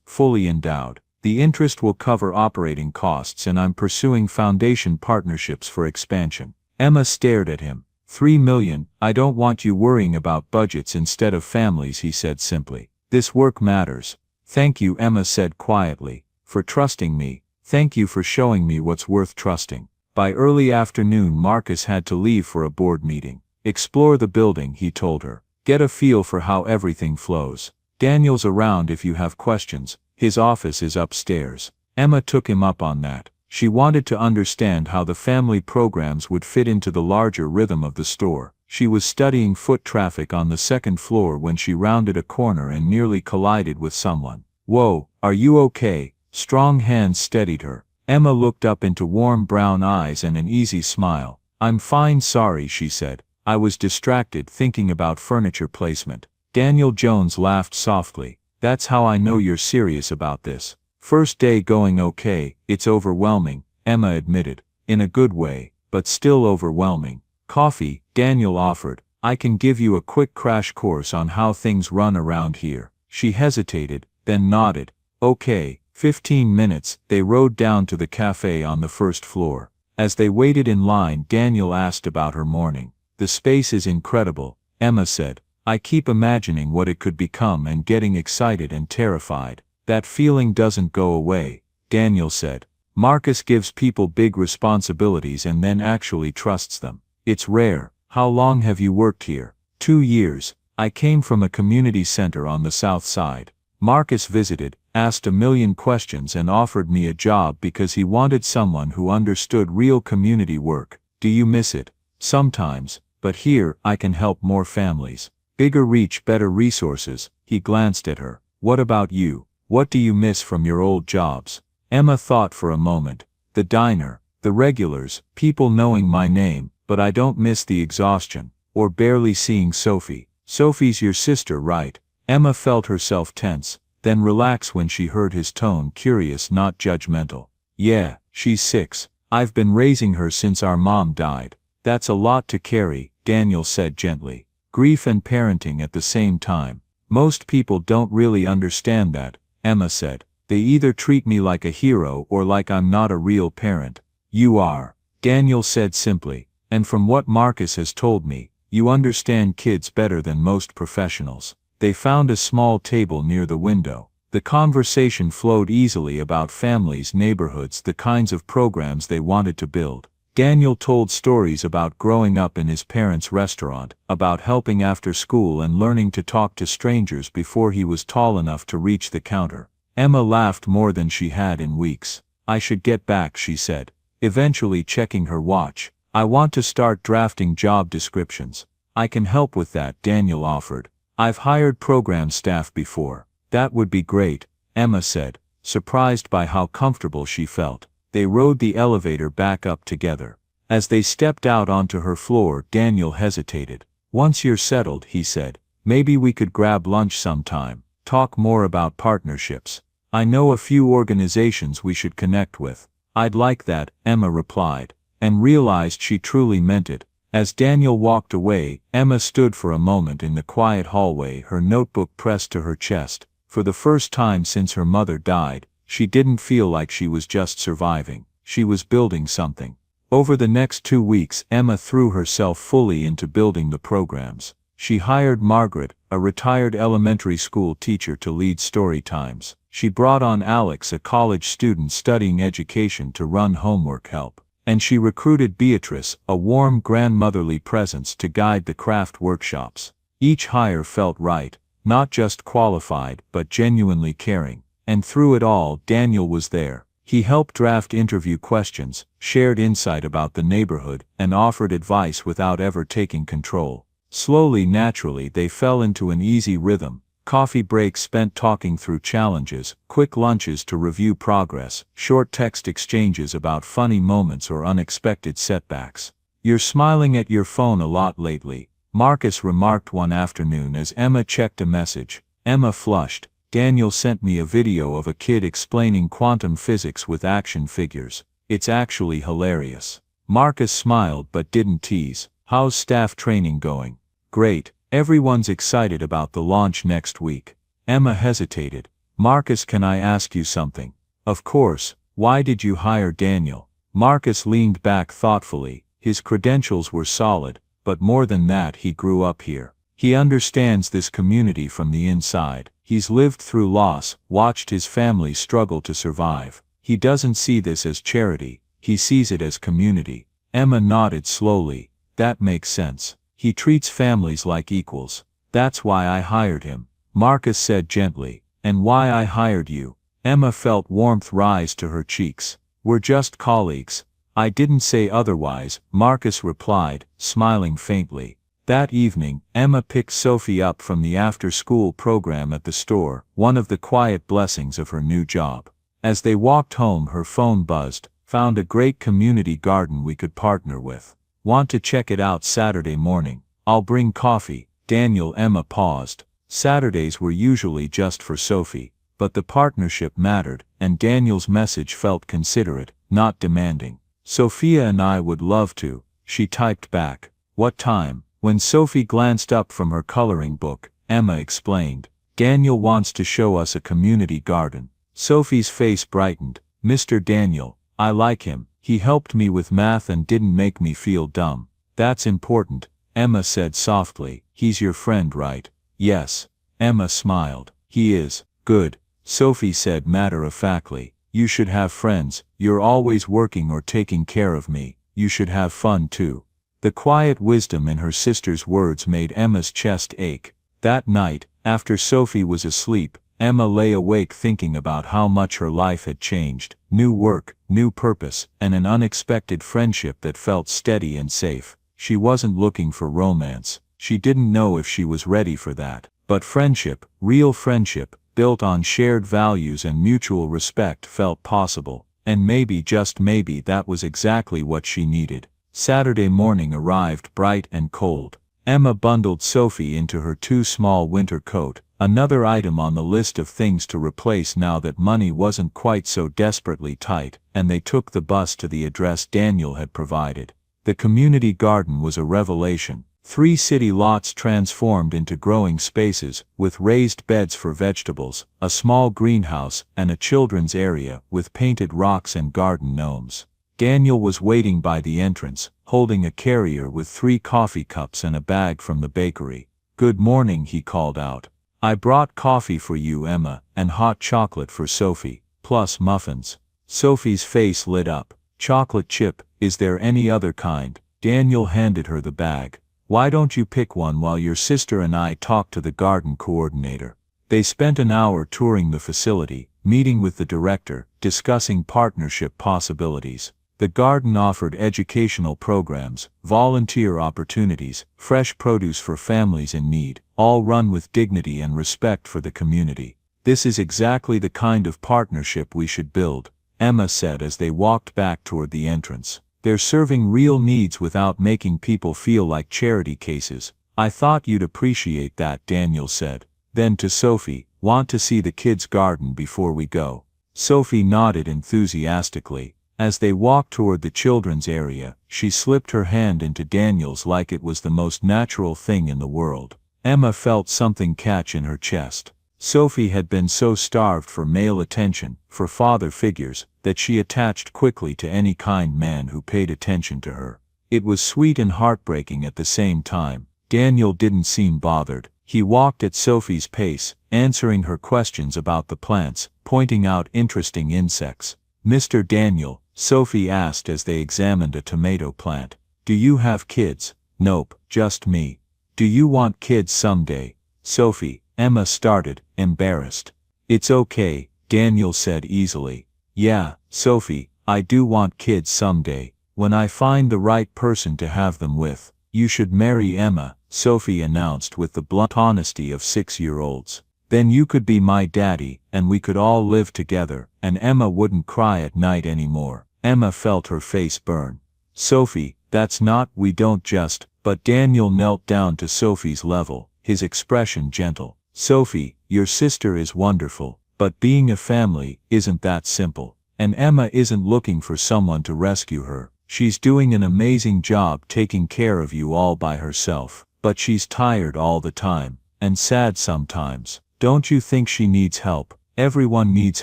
fully endowed. The interest will cover operating costs and I'm pursuing foundation partnerships for expansion." Emma stared at him. $3 million, I don't want you worrying about budgets instead of families, he said simply. "This work matters." "Thank you," Emma said quietly, "for trusting me. Thank you for showing me what's worth trusting." By early afternoon Marcus had to leave for a board meeting. "Explore the building," he told her. "Get a feel for how everything flows. Daniel's around if you have questions. His office is upstairs." Emma took him up on that. She wanted to understand how the family programs would fit into the larger rhythm of the store. She was studying foot traffic on the second floor when she rounded a corner and nearly collided with someone. "Whoa, are you okay?" Strong hands steadied her. Emma looked up into warm brown eyes and an easy smile. "I'm fine, sorry," she said. "I was distracted thinking about furniture placement." Daniel Jones laughed softly. "That's how I know you're serious about this." "First day going okay." "It's overwhelming," Emma admitted. "In a good way, but still overwhelming." "Coffee," Daniel offered. "I can give you a quick crash course on how things run around here." She hesitated, then nodded. "Okay." 15 minutes, they rode down to the cafe on the first floor. As they waited in line, Daniel asked about her morning. "The space is incredible," Emma said. "I keep imagining what it could become and getting excited and terrified." "That feeling doesn't go away," Daniel said. "Marcus gives people big responsibilities and then actually trusts them. It's rare." "How long have you worked here?" 2 years. "I came from a community center on the south side." Marcus visited, asked a million questions and offered me a job because he wanted someone who understood real community work. "Do you miss it?" "Sometimes, but here I can help more families. Bigger reach, better resources." He glanced at her. "What about you? What do you miss from your old jobs?" Emma thought for a moment. "The diner, the regulars, people knowing my name, but I don't miss the exhaustion. or barely seeing Sophie. "Sophie's your sister, right?" Emma felt herself tense, then relax when she heard his tone, curious, not judgmental. "Yeah, she's 6. I've been raising her since our mom died." "That's a lot to carry," Daniel said gently. "Grief and parenting at the same time. Most people don't really understand that," Emma said. "They either treat me like a hero or like I'm not a real parent." "You are," Daniel said simply, "and from what Marcus has told me, you understand kids better than most professionals." They found a small table near the window. The conversation flowed easily about families, neighborhoods, the kinds of programs they wanted to build. Daniel told stories about growing up in his parents' restaurant, about helping after school and learning to talk to strangers before he was tall enough to reach the counter. Emma laughed more than she had in weeks. "I should get back," she said, eventually checking her watch. "I want to start drafting job descriptions." "I can help with that," Daniel offered. "I've hired program staff before." "That would be great," Emma said, surprised by how comfortable she felt. They rode the elevator back up together. As they stepped out onto her floor, Daniel hesitated. "Once you're settled," he said, "maybe we could grab lunch sometime, talk more about partnerships. I know a few organizations we should connect with." "I'd like that," Emma replied, and realized she truly meant it. As Daniel walked away, Emma stood for a moment in the quiet hallway, her notebook pressed to her chest. For the first time since her mother died, she didn't feel like she was just surviving. She was building something. Over the next 2 weeks, Emma threw herself fully into building the programs. She hired Margaret, a retired elementary school teacher, to lead story times. She brought on Alex, a college student studying education, to run homework help. And she recruited Beatrice, a warm grandmotherly presence, to guide the craft workshops. Each hire felt right, not just qualified but genuinely caring. And through it all, Daniel was there. He helped draft interview questions, shared insight about the neighborhood, and offered advice without ever taking control. Slowly, naturally, they fell into an easy rhythm. Coffee breaks spent talking through challenges, quick lunches to review progress, short text exchanges about funny moments or unexpected setbacks. "You're smiling at your phone a lot lately," Marcus remarked one afternoon as Emma checked a message. Emma flushed. "Daniel sent me a video of a kid explaining quantum physics with action figures. It's actually hilarious." Marcus smiled but didn't tease. "How's staff training going?" "Great. Everyone's excited about the launch next week." Emma hesitated. "Marcus, can I ask you something?" "Of course. Why did you hire Daniel?" Marcus leaned back thoughtfully. His credentials were solid, but more than that, he grew up here. He understands this community from the inside. He's lived through loss, watched his family struggle to survive. He doesn't see this as charity, he sees it as community. Emma nodded slowly. "That makes sense. He treats families like equals." "That's why I hired him," Marcus said gently. "And why I hired you." Emma felt warmth rise to her cheeks. "We're just colleagues." "I didn't say otherwise," Marcus replied, smiling faintly. That evening, Emma picked Sophie up from the after-school program at the store, one of the quiet blessings of her new job. As they walked home, her phone buzzed. "Found a great community garden we could partner with. Want to check it out Saturday morning? I'll bring coffee." Daniel. Emma paused. Saturdays were usually just for Sophie, but the partnership mattered, and Daniel's message felt considerate, not demanding. "Sophia and I would love to," she typed back. "What time?" When Sophie glanced up from her coloring book, Emma explained. "Daniel wants to show us a community garden." Sophie's face brightened. "Mr. Daniel, I like him. He helped me with math and didn't make me feel dumb." "That's important," Emma said softly. "He's your friend, right?" "Yes." Emma smiled. "He is." "Good," Sophie said matter-of-factly. "You should have friends. You're always working or taking care of me. You should have fun too." The quiet wisdom in her sister's words made Emma's chest ache. That night, after Sophie was asleep, Emma lay awake thinking about how much her life had changed. New work, new purpose, and an unexpected friendship that felt steady and safe. She wasn't looking for romance. She didn't know if she was ready for that. But friendship, real friendship, built on shared values and mutual respect, felt possible. And maybe, just maybe, that was exactly what she needed. Saturday morning arrived bright and cold. Emma bundled Sophie into her too small winter coat, another item on the list of things to replace now that money wasn't quite so desperately tight, and they took the bus to the address Daniel had provided. The community garden was a revelation. 3 city lots transformed into growing spaces, with raised beds for vegetables, a small greenhouse, and a children's area with painted rocks and garden gnomes. Daniel was waiting by the entrance, holding a carrier with 3 coffee cups and a bag from the bakery. "Good morning," he called out. "I brought coffee for you, Emma, and hot chocolate for Sophie, plus muffins." Sophie's face lit up. "Chocolate chip, is there any other kind?" Daniel handed her the bag. "Why don't you pick one while your sister and I talk to the garden coordinator?" They spent an hour touring the facility, meeting with the director, discussing partnership possibilities. The garden offered educational programs, volunteer opportunities, fresh produce for families in need, all run with dignity and respect for the community. "This is exactly the kind of partnership we should build," Emma said as they walked back toward the entrance. "They're serving real needs without making people feel like charity cases." "I thought you'd appreciate that," Daniel said. Then to Sophie, "Want to see the kids' garden before we go?" Sophie nodded enthusiastically. As they walked toward the children's area, she slipped her hand into Daniel's like it was the most natural thing in the world. Emma felt something catch in her chest. Sophie had been so starved for male attention, for father figures, that she attached quickly to any kind man who paid attention to her. It was sweet and heartbreaking at the same time. Daniel didn't seem bothered. He walked at Sophie's pace, answering her questions about the plants, pointing out interesting insects. "Mr. Daniel," Sophie asked as they examined a tomato plant, "do you have kids?" "Nope, just me." "Do you want kids someday?" "Sophie," Emma started, embarrassed. "It's okay," Daniel said easily. "Yeah, Sophie, I do want kids someday. When I find the right person to have them with." "You should marry Emma," Sophie announced with the blunt honesty of 6-year-olds. "Then you could be my daddy, and we could all live together, and Emma wouldn't cry at night anymore." Emma felt her face burn. "Sophie, that's not, we don't just," but Daniel knelt down to Sophie's level, his expression gentle. "Sophie, your sister is wonderful, but being a family isn't that simple. And Emma isn't looking for someone to rescue her. She's doing an amazing job taking care of you all by herself, but she's tired all the time, and sad sometimes. Don't you think she needs help?" "Everyone needs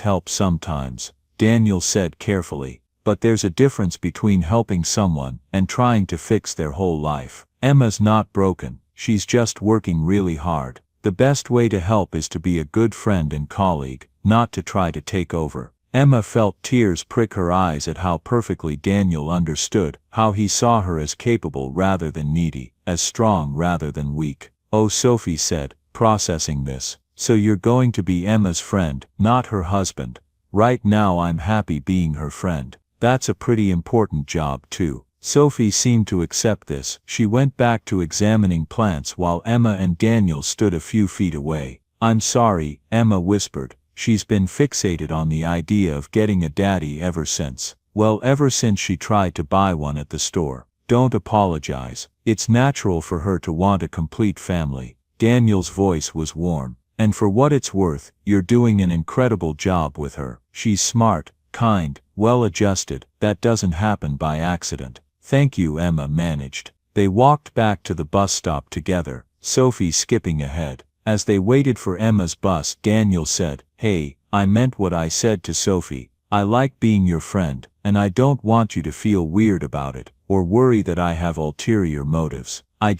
help sometimes," Daniel said carefully. "But there's a difference between helping someone and trying to fix their whole life. Emma's not broken, she's just working really hard. The best way to help is to be a good friend and colleague, not to try to take over." Emma felt tears prick her eyes at how perfectly Daniel understood, how he saw her as capable rather than needy, as strong rather than weak. "Oh," Sophie said, processing this, "so you're going to be Emma's friend, not her husband." "Right now I'm happy being her friend. That's a pretty important job too." Sophie seemed to accept this. She went back to examining plants while Emma and Daniel stood a few feet away. "I'm sorry," Emma whispered. She's been fixated on the idea of getting a daddy ever since. Well, ever since she tried to buy one at the store. "Don't apologize. It's natural for her to want a complete family." Daniel's voice was warm. "And for what it's worth, you're doing an incredible job with her. She's smart, kind, well-adjusted. That doesn't happen by accident." "Thank you," Emma managed. They walked back to the bus stop together, Sophie skipping ahead. As they waited for Emma's bus, Daniel said, "Hey, I meant what I said to Sophie. I like being your friend, and I don't want you to feel weird about it, or worry that I have ulterior motives. I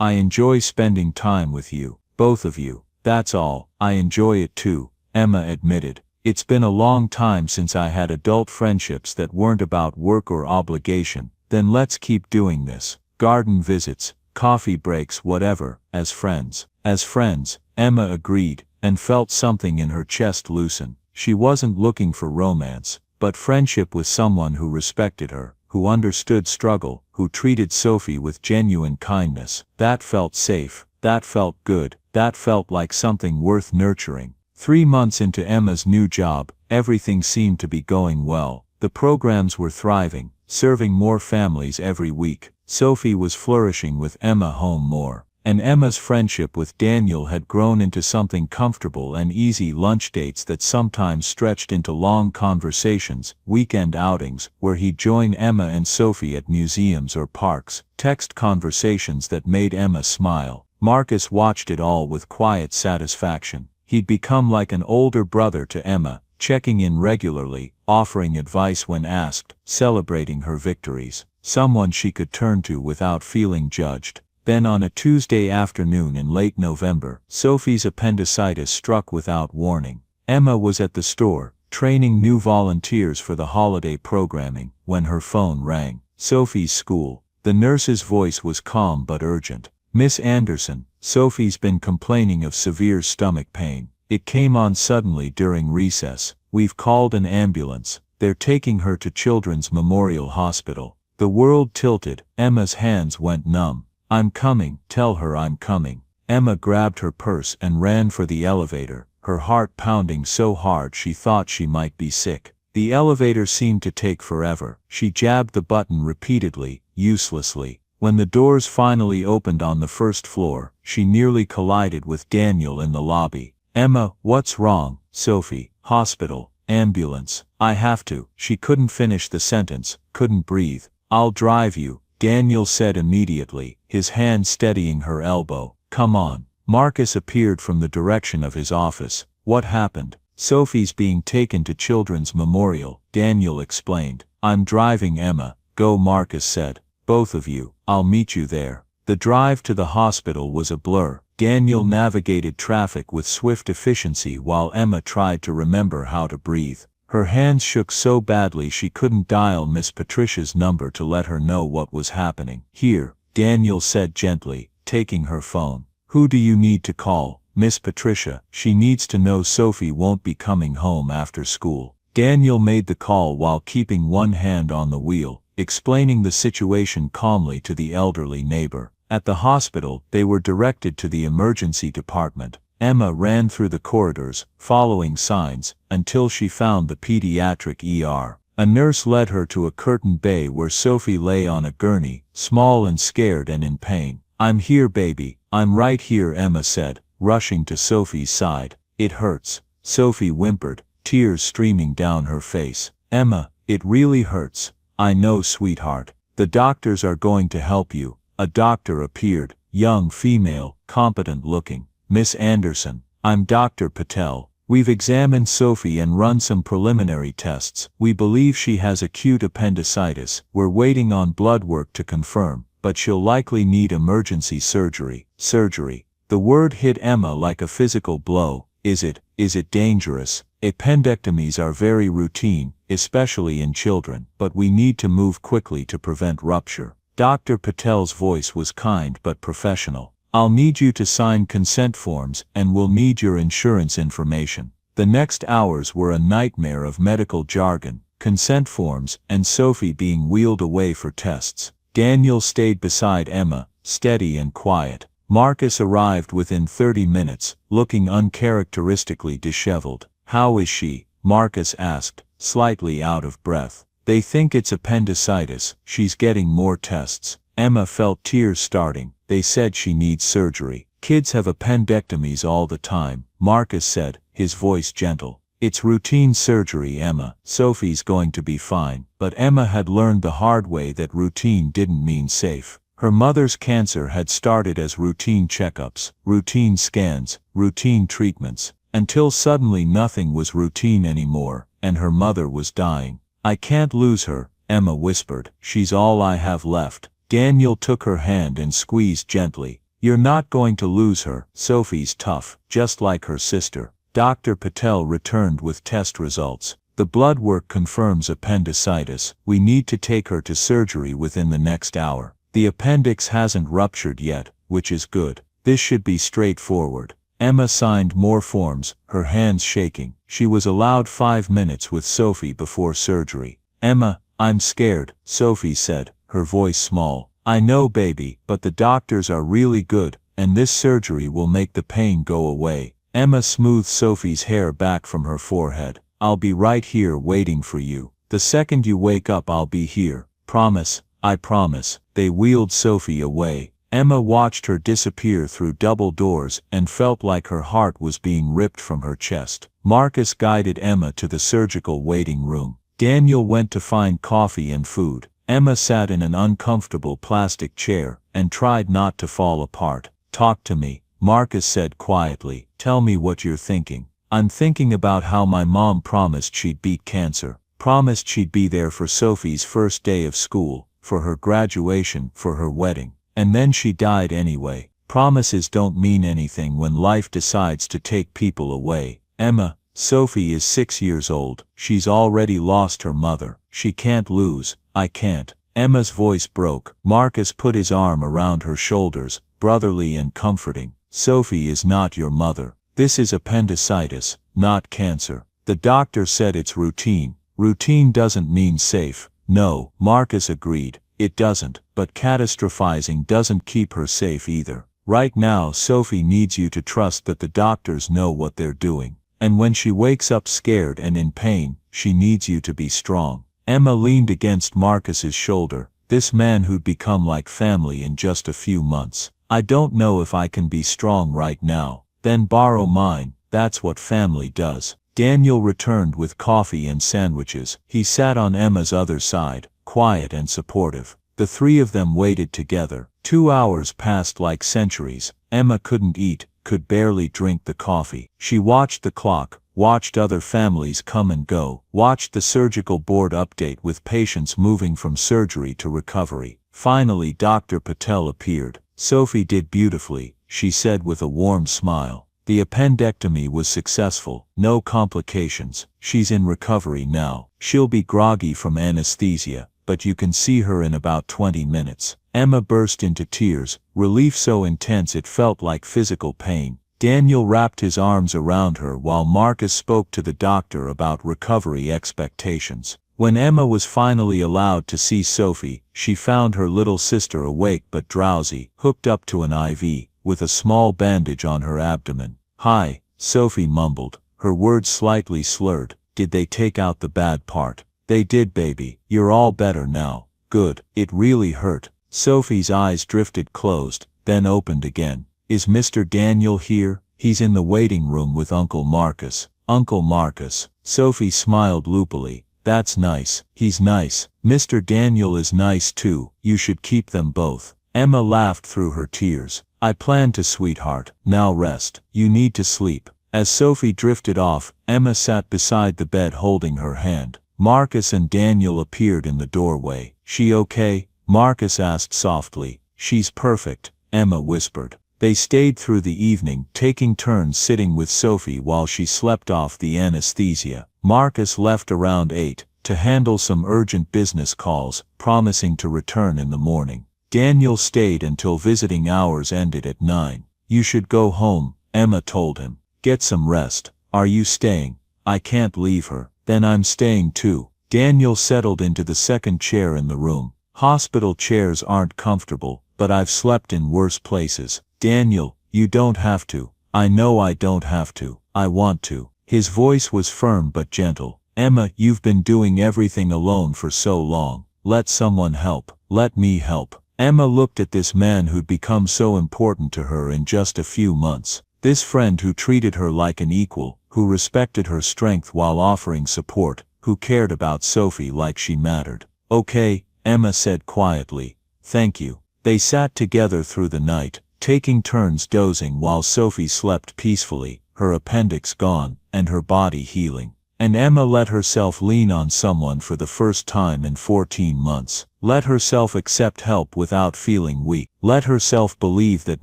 enjoy spending time with you, both of you. That's all." "I enjoy it too," Emma admitted. "It's been a long time since I had adult friendships that weren't about work or obligation." "Then let's keep doing this. Garden visits, coffee breaks, whatever, as friends." "As friends," Emma agreed, and felt something in her chest loosen. She wasn't looking for romance, but friendship with someone who respected her, who understood struggle, who treated Sophie with genuine kindness. That felt safe, that felt good, that felt like something worth nurturing. 3 months into Emma's new job, everything seemed to be going well. The programs were thriving, serving more families every week. Sophie was flourishing with Emma home more, and Emma's friendship with Daniel had grown into something comfortable and easy. Lunch dates that sometimes stretched into long conversations, weekend outings where he'd join Emma and Sophie at museums or parks, text conversations that made Emma smile. Marcus watched it all with quiet satisfaction. He'd become like an older brother to Emma, checking in regularly, offering advice when asked, celebrating her victories, someone she could turn to without feeling judged. Then on a Tuesday afternoon in late November, Sophie's appendicitis struck without warning. Emma was at the store, training new volunteers for the holiday programming, when her phone rang. Sophie's school. The nurse's voice was calm but urgent. "Miss Anderson, Sophie's been complaining of severe stomach pain. It came on suddenly during recess. We've called an ambulance. They're taking her to Children's Memorial Hospital." The world tilted. Emma's hands went numb. "I'm coming, tell her I'm coming." Emma grabbed her purse and ran for the elevator, her heart pounding so hard she thought she might be sick. The elevator seemed to take forever. She jabbed the button repeatedly, uselessly. When the doors finally opened on the first floor, she nearly collided with Daniel in the lobby. "Emma, what's wrong?" "Sophie, hospital, ambulance, I have to." She couldn't finish the sentence, couldn't breathe. "I'll drive you," Daniel said immediately, his hand steadying her elbow. "Come on." Marcus appeared from the direction of his office. "What happened?" "Sophie's being taken to Children's Memorial," Daniel explained. "I'm driving Emma." "Go," Marcus said. "Both of you. I'll meet you there." The drive to the hospital was a blur. Daniel navigated traffic with swift efficiency while Emma tried to remember how to breathe. Her hands shook so badly she couldn't dial Miss Patricia's number to let her know what was happening. "Here," Daniel said gently, taking her phone. "Who do you need to call?" "Miss Patricia. She needs to know Sophie won't be coming home after school." Daniel made the call while keeping one hand on the wheel, explaining the situation calmly to the elderly neighbor. At the hospital, they were directed to the emergency department. Emma ran through the corridors, following signs, until she found the pediatric ER. A nurse led her to a curtained bay where Sophie lay on a gurney, small and scared and in pain. "I'm here, baby. I'm right here," Emma said, rushing to Sophie's side. "It hurts," Sophie whimpered, tears streaming down her face. "Emma, it really hurts." "I know, sweetheart. The doctors are going to help you." A doctor appeared, young female, competent looking. "Miss Anderson, I'm Dr. Patel. We've examined Sophie and run some preliminary tests. We believe she has acute appendicitis. We're waiting on blood work to confirm, but she'll likely need emergency surgery." Surgery. The word hit Emma like a physical blow. Is it dangerous? Appendectomies are very routine, especially in children, but we need to move quickly to prevent rupture. Dr. Patel's voice was kind but professional. "I'll need you to sign consent forms and we'll need your insurance information." The next hours were a nightmare of medical jargon, consent forms, and Sophie being wheeled away for tests. Daniel stayed beside Emma, steady and quiet. Marcus arrived within 30 minutes, looking uncharacteristically disheveled. "How is she?" Marcus asked, slightly out of breath. "They think it's appendicitis. She's getting more tests." Emma felt tears starting. "They said she needs surgery." "Kids have appendectomies all the time," Marcus said, his voice gentle. "It's routine surgery, Emma. Sophie's going to be fine." But Emma had learned the hard way that routine didn't mean safe. Her mother's cancer had started as routine checkups, routine scans, routine treatments, until suddenly nothing was routine anymore, and her mother was dying. "I can't lose her," Emma whispered. "She's all I have left." Daniel took her hand and squeezed gently. "You're not going to lose her. Sophie's tough, just like her sister." Dr. Patel returned with test results. "The blood work confirms appendicitis. We need to take her to surgery within the next hour. The appendix hasn't ruptured yet, which is good. This should be straightforward." Emma signed more forms, her hands shaking. She was allowed 5 minutes with Sophie before surgery. "Emma, I'm scared," Sophie said, her voice small. "I know, baby, but the doctors are really good, and this surgery will make the pain go away." Emma smoothed Sophie's hair back from her forehead. "I'll be right here waiting for you. The second you wake up I'll be here. Promise?" "I promise." They wheeled Sophie away. Emma watched her disappear through double doors and felt like her heart was being ripped from her chest. Marcus guided Emma to the surgical waiting room. Daniel went to find coffee and food. Emma sat in an uncomfortable plastic chair and tried not to fall apart. "Talk to me," Marcus said quietly. "Tell me what you're thinking." "I'm thinking about how my mom promised she'd beat cancer. Promised she'd be there for Sophie's first day of school, for her graduation, for her wedding. And then she died anyway. Promises don't mean anything when life decides to take people away. Emma, Sophie is 6 years old. She's already lost her mother. She can't lose. I can't." Emma's voice broke. Marcus put his arm around her shoulders, brotherly and comforting. "Sophie is not your mother. This is appendicitis, not cancer. The doctor said it's routine. Routine doesn't mean safe." "No," Marcus agreed. "It doesn't, but catastrophizing doesn't keep her safe either. Right now Sophie needs you to trust that the doctors know what they're doing. And when she wakes up scared and in pain, she needs you to be strong." Emma leaned against Marcus's shoulder, this man who'd become like family in just a few months. "I don't know if I can be strong right now." "Then borrow mine, that's what family does." Daniel returned with coffee and sandwiches. He sat on Emma's other side, quiet and supportive. The three of them waited together. 2 hours passed like centuries. Emma couldn't eat, could barely drink the coffee. She watched the clock, watched other families come and go, watched the surgical board update with patients moving from surgery to recovery. Finally Dr. Patel appeared. "Sophie did beautifully," she said with a warm smile. "The appendectomy was successful, no complications. She's in recovery now. She'll be groggy from anesthesia, but you can see her in about 20 minutes. Emma burst into tears, relief so intense it felt like physical pain. Daniel wrapped his arms around her while Marcus spoke to the doctor about recovery expectations. When Emma was finally allowed to see Sophie, she found her little sister awake but drowsy, hooked up to an IV, with a small bandage on her abdomen. "Hi," Sophie mumbled, her words slightly slurred. "Did they take out the bad part?" "They did, baby. You're all better now." "Good. It really hurt." Sophie's eyes drifted closed, then opened again. "Is Mr. Daniel here?" "He's in the waiting room with Uncle Marcus." "Uncle Marcus." Sophie smiled loopily. "That's nice. He's nice. Mr. Daniel is nice too. You should keep them both." Emma laughed through her tears. "I plan to, sweetheart. Now rest. You need to sleep." As Sophie drifted off, Emma sat beside the bed holding her hand. Marcus and Daniel appeared in the doorway. "She okay?" Marcus asked softly. "She's perfect," Emma whispered. They stayed through the evening, taking turns sitting with Sophie while she slept off the anesthesia. Marcus left around 8, to handle some urgent business calls, promising to return in the morning. Daniel stayed until visiting hours ended at 9. "You should go home," Emma told him. "Get some rest." "Are you staying?" "I can't leave her." "Then I'm staying too." Daniel settled into the second chair in the room. "Hospital chairs aren't comfortable, but I've slept in worse places." "Daniel, you don't have to." "I know I don't have to. I want to." His voice was firm but gentle. "Emma, you've been doing everything alone for so long. Let someone help. Let me help." Emma looked at this man who'd become so important to her in just a few months. This friend who treated her like an equal, who respected her strength while offering support, who cared about Sophie like she mattered. "Okay," Emma said quietly. "Thank you." They sat together through the night, taking turns dozing while Sophie slept peacefully, her appendix gone, and her body healing. And Emma let herself lean on someone for the first time in 14 months. Let herself accept help without feeling weak. Let herself believe that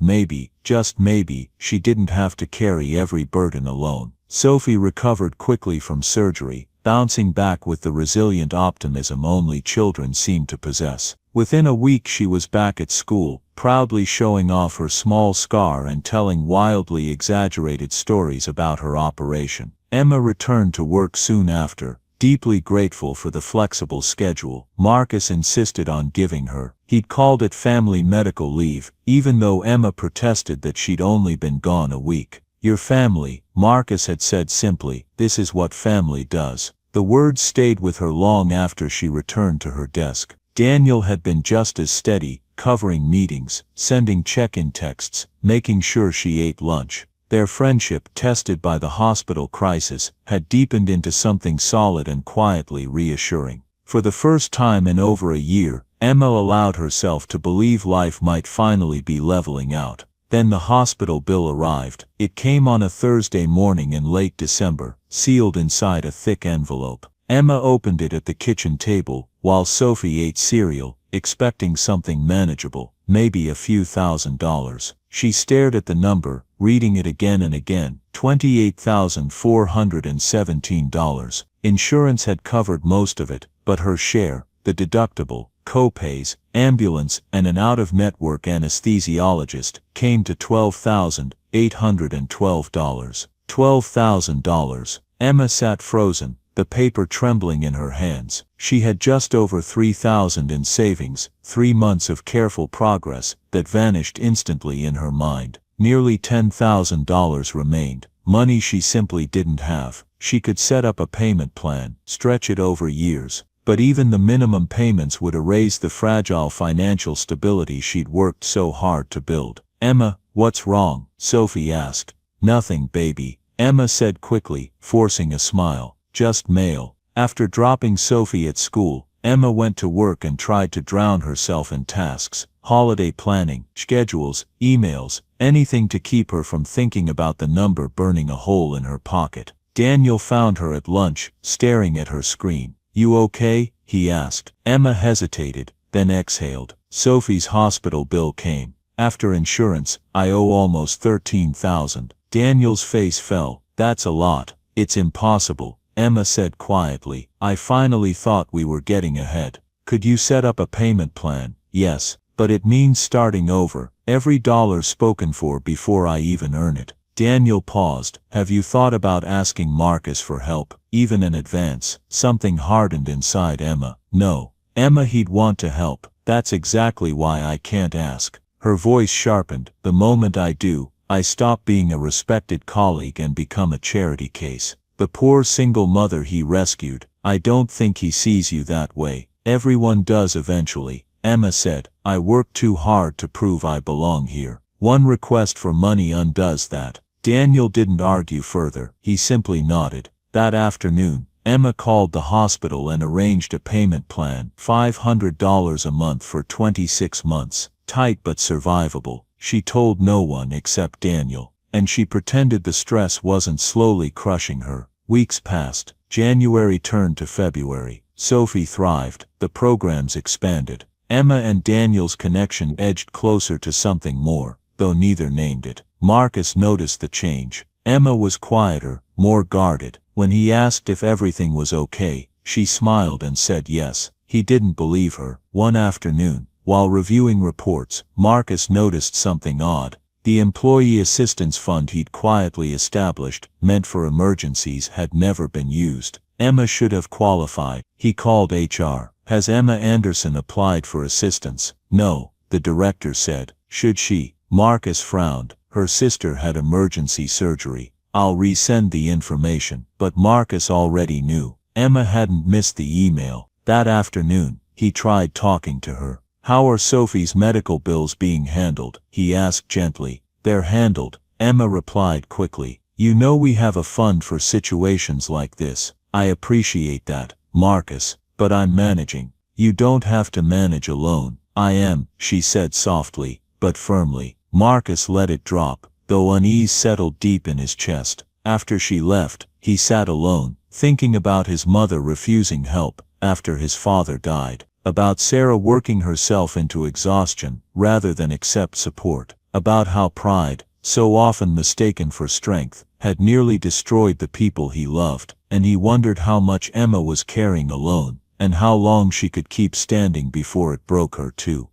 maybe, just maybe, she didn't have to carry every burden alone. Sophie recovered quickly from surgery, bouncing back with the resilient optimism only children seem to possess. Within a week she was back at school, proudly showing off her small scar and telling wildly exaggerated stories about her operation. Emma returned to work soon after, deeply grateful for the flexible schedule Marcus insisted on giving her. He'd called it family medical leave, even though Emma protested that she'd only been gone a week. "Your family," Marcus had said simply. "This is what family does." The words stayed with her long after she returned to her desk. Daniel had been just as steady, covering meetings, sending check-in texts, making sure she ate lunch. Their friendship, tested by the hospital crisis, had deepened into something solid and quietly reassuring. For the first time in over a year, Emma allowed herself to believe life might finally be leveling out. Then the hospital bill arrived. It came on a Thursday morning in late December, sealed inside a thick envelope. Emma opened it at the kitchen table, while Sophie ate cereal, expecting something manageable, maybe a few $1,000s. She stared at the number, reading it again and again. $28,417. Insurance had covered most of it, but her share, the deductible, co-pays, ambulance, and an out-of-network anesthesiologist, came to $12,812. $12,000. Emma sat frozen, the paper trembling in her hands. She had just over $3,000 in savings, 3 months of careful progress, that vanished instantly in her mind. Nearly $10,000 remained, money she simply didn't have. She could set up a payment plan, stretch it over years, but even the minimum payments would erase the fragile financial stability she'd worked so hard to build. "Emma, what's wrong?" Sophie asked. "Nothing, baby," Emma said quickly, forcing a smile. "Just mail." After dropping Sophie at school, Emma went to work and tried to drown herself in tasks, holiday planning, schedules, emails, anything to keep her from thinking about the number burning a hole in her pocket. Daniel found her at lunch, staring at her screen. "You okay?" he asked. Emma hesitated, then exhaled. Sophie's hospital bill came. "After insurance, I owe almost $13,000. Daniel's face fell. "That's a lot." "It's impossible," Emma said quietly. "I finally thought we were getting ahead. Could you set up a payment plan?" "Yes, but it means starting over, every dollar spoken for before I even earn it." Daniel paused. "Have you thought about asking Marcus for help, even in advance?" Something hardened inside Emma. "No." "Emma, he'd want to help. That's exactly why I can't ask." Her voice sharpened. "The moment I do, I stop being a respected colleague and become a charity case. The poor single mother he rescued. I don't think he sees you that way." "Everyone does eventually," Emma said. "I work too hard to prove I belong here. One request for money undoes that." Daniel didn't argue further. He simply nodded. That afternoon, Emma called the hospital and arranged a payment plan. $500 a month for 26 months. Tight but survivable. She told no one except Daniel, and she pretended the stress wasn't slowly crushing her. Weeks passed. January turned to February. Sophie thrived. The programs expanded. Emma and Daniel's connection edged closer to something more, though neither named it. Marcus noticed the change. Emma was quieter, more guarded. When he asked if everything was okay, she smiled and said yes. He didn't believe her. One afternoon, while reviewing reports, Marcus noticed something odd. The employee assistance fund he'd quietly established, meant for emergencies, had never been used. Emma should have qualified. He called HR. "Has Emma Anderson applied for assistance?" "No," the director said. "Should she?" Marcus frowned. Her sister had emergency surgery. "I'll resend the information." But Marcus already knew. Emma hadn't missed the email. That afternoon, he tried talking to her. "How are Sophie's medical bills being handled?" he asked gently. "They're handled," Emma replied quickly. "You know we have a fund for situations like this." "I appreciate that, Marcus, but I'm managing." "You don't have to manage alone." "I am," she said softly, but firmly. Marcus let it drop, though unease settled deep in his chest. After she left, he sat alone, thinking about his mother refusing help after his father died, about Sarah working herself into exhaustion rather than accept support, about how pride, so often mistaken for strength, had nearly destroyed the people he loved, and he wondered how much Emma was carrying alone, and how long she could keep standing before it broke her too.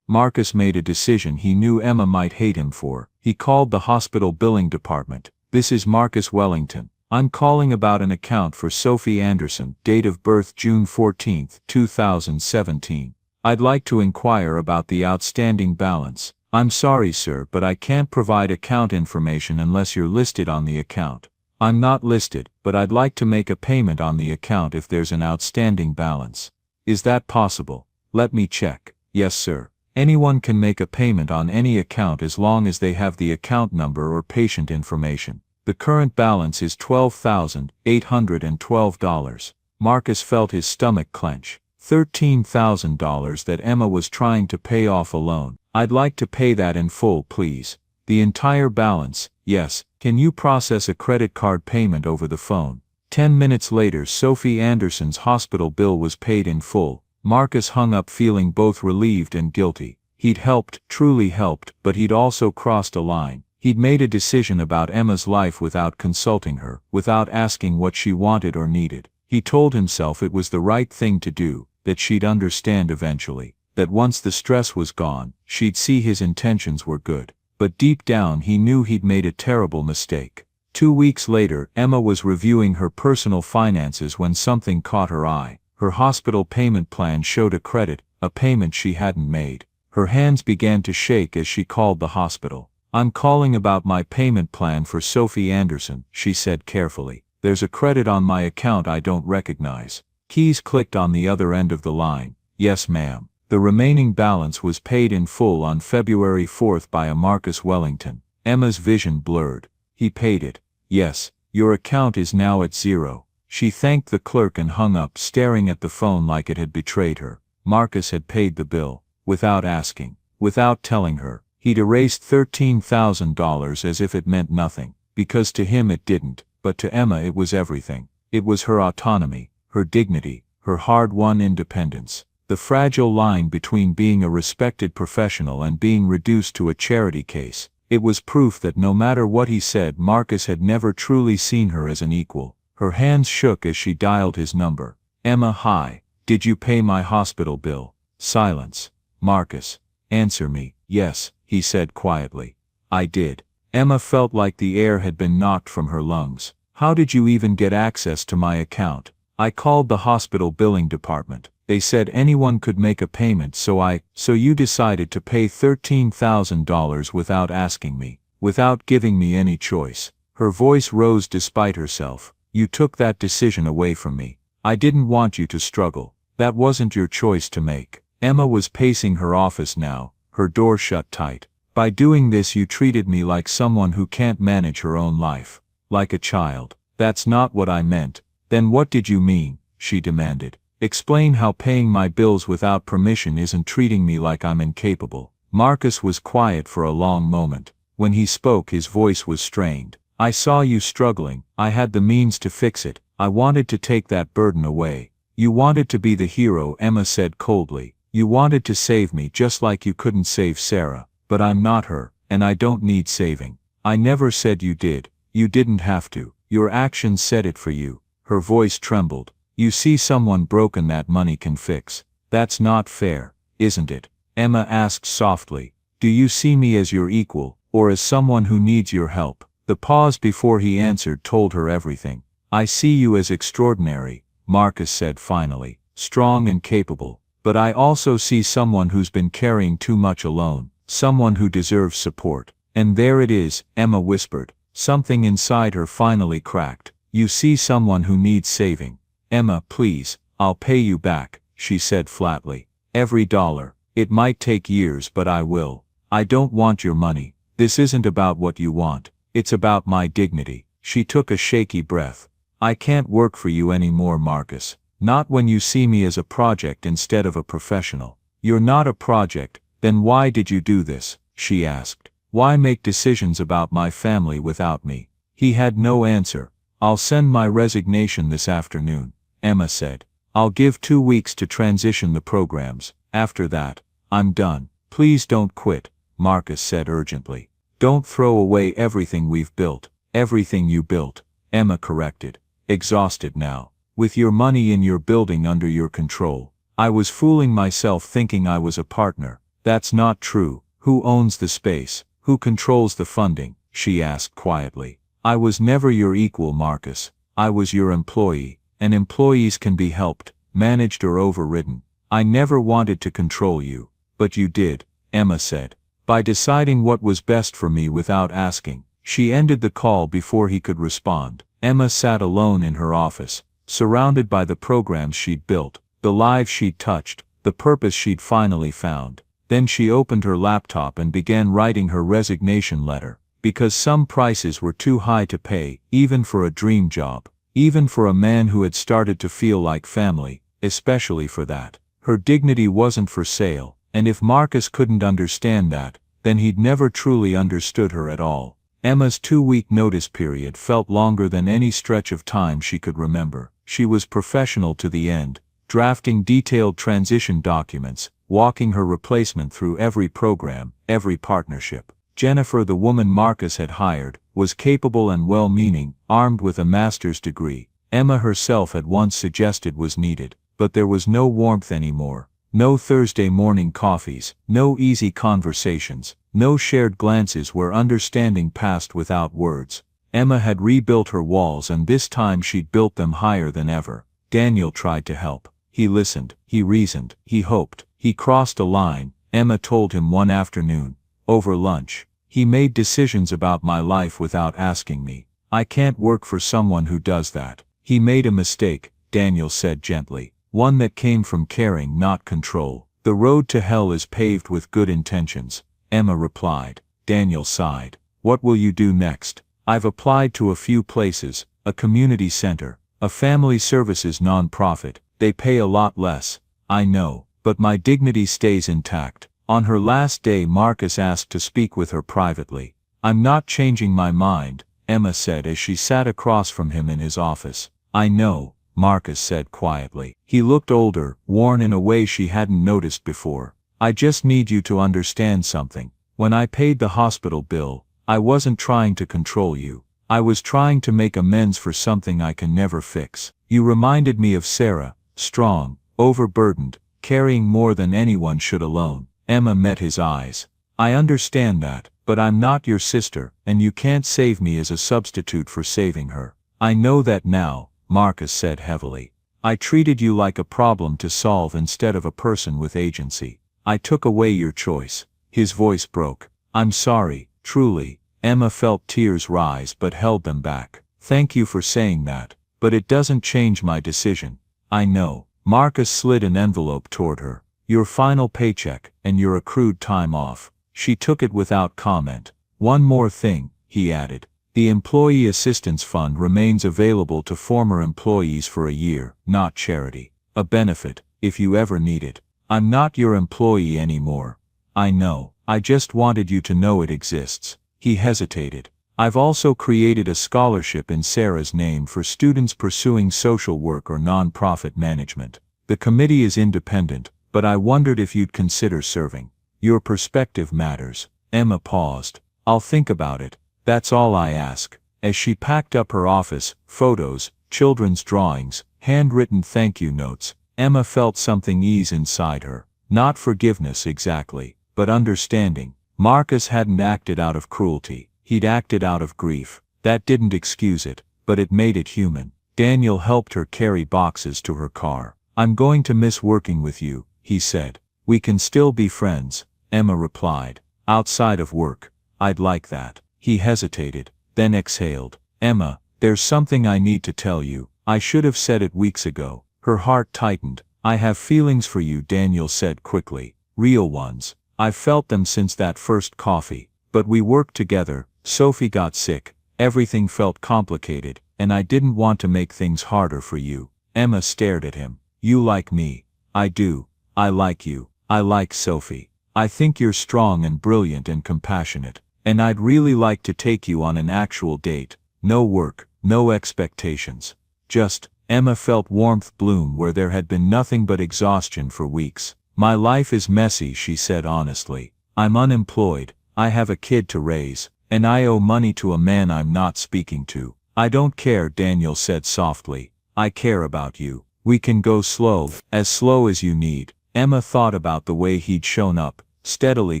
Marcus made a decision he knew Emma might hate him for. He called the hospital billing department. "This is Marcus Wellington. I'm calling about an account for Sophie Anderson, date of birth June 14, 2017. I'd like to inquire about the outstanding balance. I'm sorry, sir, but I can't provide account information unless you're listed on the account." "I'm not listed, but I'd like to make a payment on the account if there's an outstanding balance. Is that possible?" "Let me check." "Yes, sir." Anyone can make a payment on any account as long as they have the account number or patient information. The current balance is $12,812. Marcus felt his stomach clench. $13,000 that Emma was trying to pay off alone. I'd like to pay that in full, please. The entire balance, yes. Can you process a credit card payment over the phone? 10 minutes later, Sophie Anderson's hospital bill was paid in full. Marcus hung up feeling both relieved and guilty. He'd helped, truly helped, but he'd also crossed a line. He'd made a decision about Emma's life without consulting her, without asking what she wanted or needed. He told himself it was the right thing to do, that she'd understand eventually, that once the stress was gone, she'd see his intentions were good. But deep down he knew he'd made a terrible mistake. 2 weeks later, Emma was reviewing her personal finances when something caught her eye. Her hospital payment plan showed a credit, a payment she hadn't made. Her hands began to shake as she called the hospital. I'm calling about my payment plan for Sophie Anderson, she said carefully. There's a credit on my account I don't recognize. Keys clicked on the other end of the line. Yes, ma'am. The remaining balance was paid in full on February 4th by a Marcus Wellington. Emma's vision blurred. He paid it. Yes, your account is now at zero. She thanked the clerk and hung up, staring at the phone like it had betrayed her. Marcus had paid the bill, without asking, without telling her. He'd erased $13,000 as if it meant nothing, because to him it didn't, but to Emma it was everything. It was her autonomy, her dignity, her hard-won independence. The fragile line between being a respected professional and being reduced to a charity case. It was proof that no matter what he said, Marcus had never truly seen her as an equal. Her hands shook as she dialed his number. Emma, hi. Did you pay my hospital bill? Silence. Marcus. Answer me. Yes, he said quietly. I did. Emma felt like the air had been knocked from her lungs. How did you even get access to my account? I called the hospital billing department. They said anyone could make a payment, so you decided to pay $13,000 without asking me, without giving me any choice. Her voice rose despite herself. You took that decision away from me. I didn't want you to struggle. That wasn't your choice to make. Emma was pacing her office now, her door shut tight. By doing this you treated me like someone who can't manage her own life. Like a child. That's not what I meant. Then what did you mean? She demanded. Explain how paying my bills without permission isn't treating me like I'm incapable. Marcus was quiet for a long moment. When he spoke his voice was strained. I saw you struggling. I had the means to fix it. I wanted to take that burden away. You wanted to be the hero, Emma said coldly. You wanted to save me just like you couldn't save Sarah. But I'm not her, and I don't need saving. I never said you did. You didn't have to. Your actions said it for you. Her voice trembled. You see someone broken that money can fix. That's not fair, isn't it? Emma asked softly. Do you see me as your equal, or as someone who needs your help? The pause before he answered told her everything. I see you as extraordinary, Marcus said finally, strong and capable. But I also see someone who's been carrying too much alone, someone who deserves support. And there it is, Emma whispered. Something inside her finally cracked. You see someone who needs saving. Emma, please, I'll pay you back, she said flatly. Every dollar. It might take years, but I will. I don't want your money. This isn't about what you want. It's about my dignity. She took a shaky breath. I can't work for you anymore, Marcus. Not when you see me as a project instead of a professional. You're not a project. Then why did you do this? She asked. Why make decisions about my family without me? He had no answer. I'll send my resignation this afternoon, Emma said. I'll give 2 weeks to transition the programs. After that, I'm done. Please don't quit, Marcus said urgently. Don't throw away everything we've built. Everything you built, Emma corrected. Exhausted now. With your money in your building under your control. I was fooling myself thinking I was a partner. That's not true. Who owns the space? Who controls the funding? She asked quietly. I was never your equal, Marcus. I was your employee, and employees can be helped, managed or overridden. I never wanted to control you. But you did, Emma said. By deciding what was best for me without asking. She ended the call before he could respond. Emma sat alone in her office, surrounded by the programs she'd built, the lives she'd touched, the purpose she'd finally found. Then she opened her laptop and began writing her resignation letter, because some prices were too high to pay, even for a dream job, even for a man who had started to feel like family, especially for that. Her dignity wasn't for sale, and if Marcus couldn't understand that, then he'd never truly understood her at all. Emma's 2-week notice period felt longer than any stretch of time she could remember. She was professional to the end, drafting detailed transition documents, walking her replacement through every program, every partnership. Jennifer, the woman Marcus had hired, was capable and well-meaning, armed with a master's degree. Emma herself had once suggested was needed, but there was no warmth anymore. No Thursday morning coffees, no easy conversations, no shared glances where understanding passed without words. Emma had rebuilt her walls, and this time she'd built them higher than ever. Daniel tried to help. He listened, he reasoned, he hoped. He crossed a line, Emma told him one afternoon, over lunch. He made decisions about my life without asking me. I can't work for someone who does that. He made a mistake, Daniel said gently. One that came from caring, not control. The road to hell is paved with good intentions, Emma replied. Daniel sighed. What will you do next? I've applied to a few places, a community center, a family services non-profit. They pay a lot less, I know, but my dignity stays intact. On her last day, Marcus asked to speak with her privately. I'm not changing my mind, Emma said as she sat across from him in his office. I know, Marcus said quietly. He looked older, worn in a way she hadn't noticed before. I just need you to understand something. When I paid the hospital bill, I wasn't trying to control you. I was trying to make amends for something I can never fix. You reminded me of Sarah, strong, overburdened, carrying more than anyone should alone. Emma met his eyes. I understand that, but I'm not your sister, and you can't save me as a substitute for saving her. I know that now, Marcus said heavily. I treated you like a problem to solve instead of a person with agency. I took away your choice. His voice broke. I'm sorry, truly. Emma felt tears rise but held them back. Thank you for saying that, but it doesn't change my decision. I know. Marcus slid an envelope toward her. Your final paycheck, and your accrued time off. She took it without comment. One more thing, he added. The Employee Assistance Fund remains available to former employees for a year, not charity. A benefit, if you ever need it. I'm not your employee anymore. I know. I just wanted you to know it exists. He hesitated. I've also created a scholarship in Sarah's name for students pursuing social work or non-profit management. The committee is independent, but I wondered if you'd consider serving. Your perspective matters. Emma paused. I'll think about it. That's all I ask. As she packed up her office, photos, children's drawings, handwritten thank you notes, Emma felt something ease inside her. Not forgiveness exactly, but understanding. Marcus hadn't acted out of cruelty. He'd acted out of grief. That didn't excuse it, but it made it human. Daniel helped her carry boxes to her car. I'm going to miss working with you, he said. We can still be friends, Emma replied. Outside of work. I'd like that. He hesitated, then exhaled. Emma, there's something I need to tell you. I should have said it weeks ago. Her heart tightened. I have feelings for you, Daniel said quickly. Real ones. I've felt them since that first coffee. But we worked together. Sophie got sick. Everything felt complicated, and I didn't want to make things harder for you. Emma stared at him. You like me. I do. I like you. I like Sophie. I think you're strong and brilliant and compassionate. And I'd really like to take you on an actual date. No work, no expectations. Just, Emma felt warmth bloom where there had been nothing but exhaustion for weeks. My life is messy, she said honestly. I'm unemployed, I have a kid to raise, and I owe money to a man I'm not speaking to. I don't care, Daniel said softly. I care about you. We can go slow as you need. Emma thought about the way he'd shown up, steadily,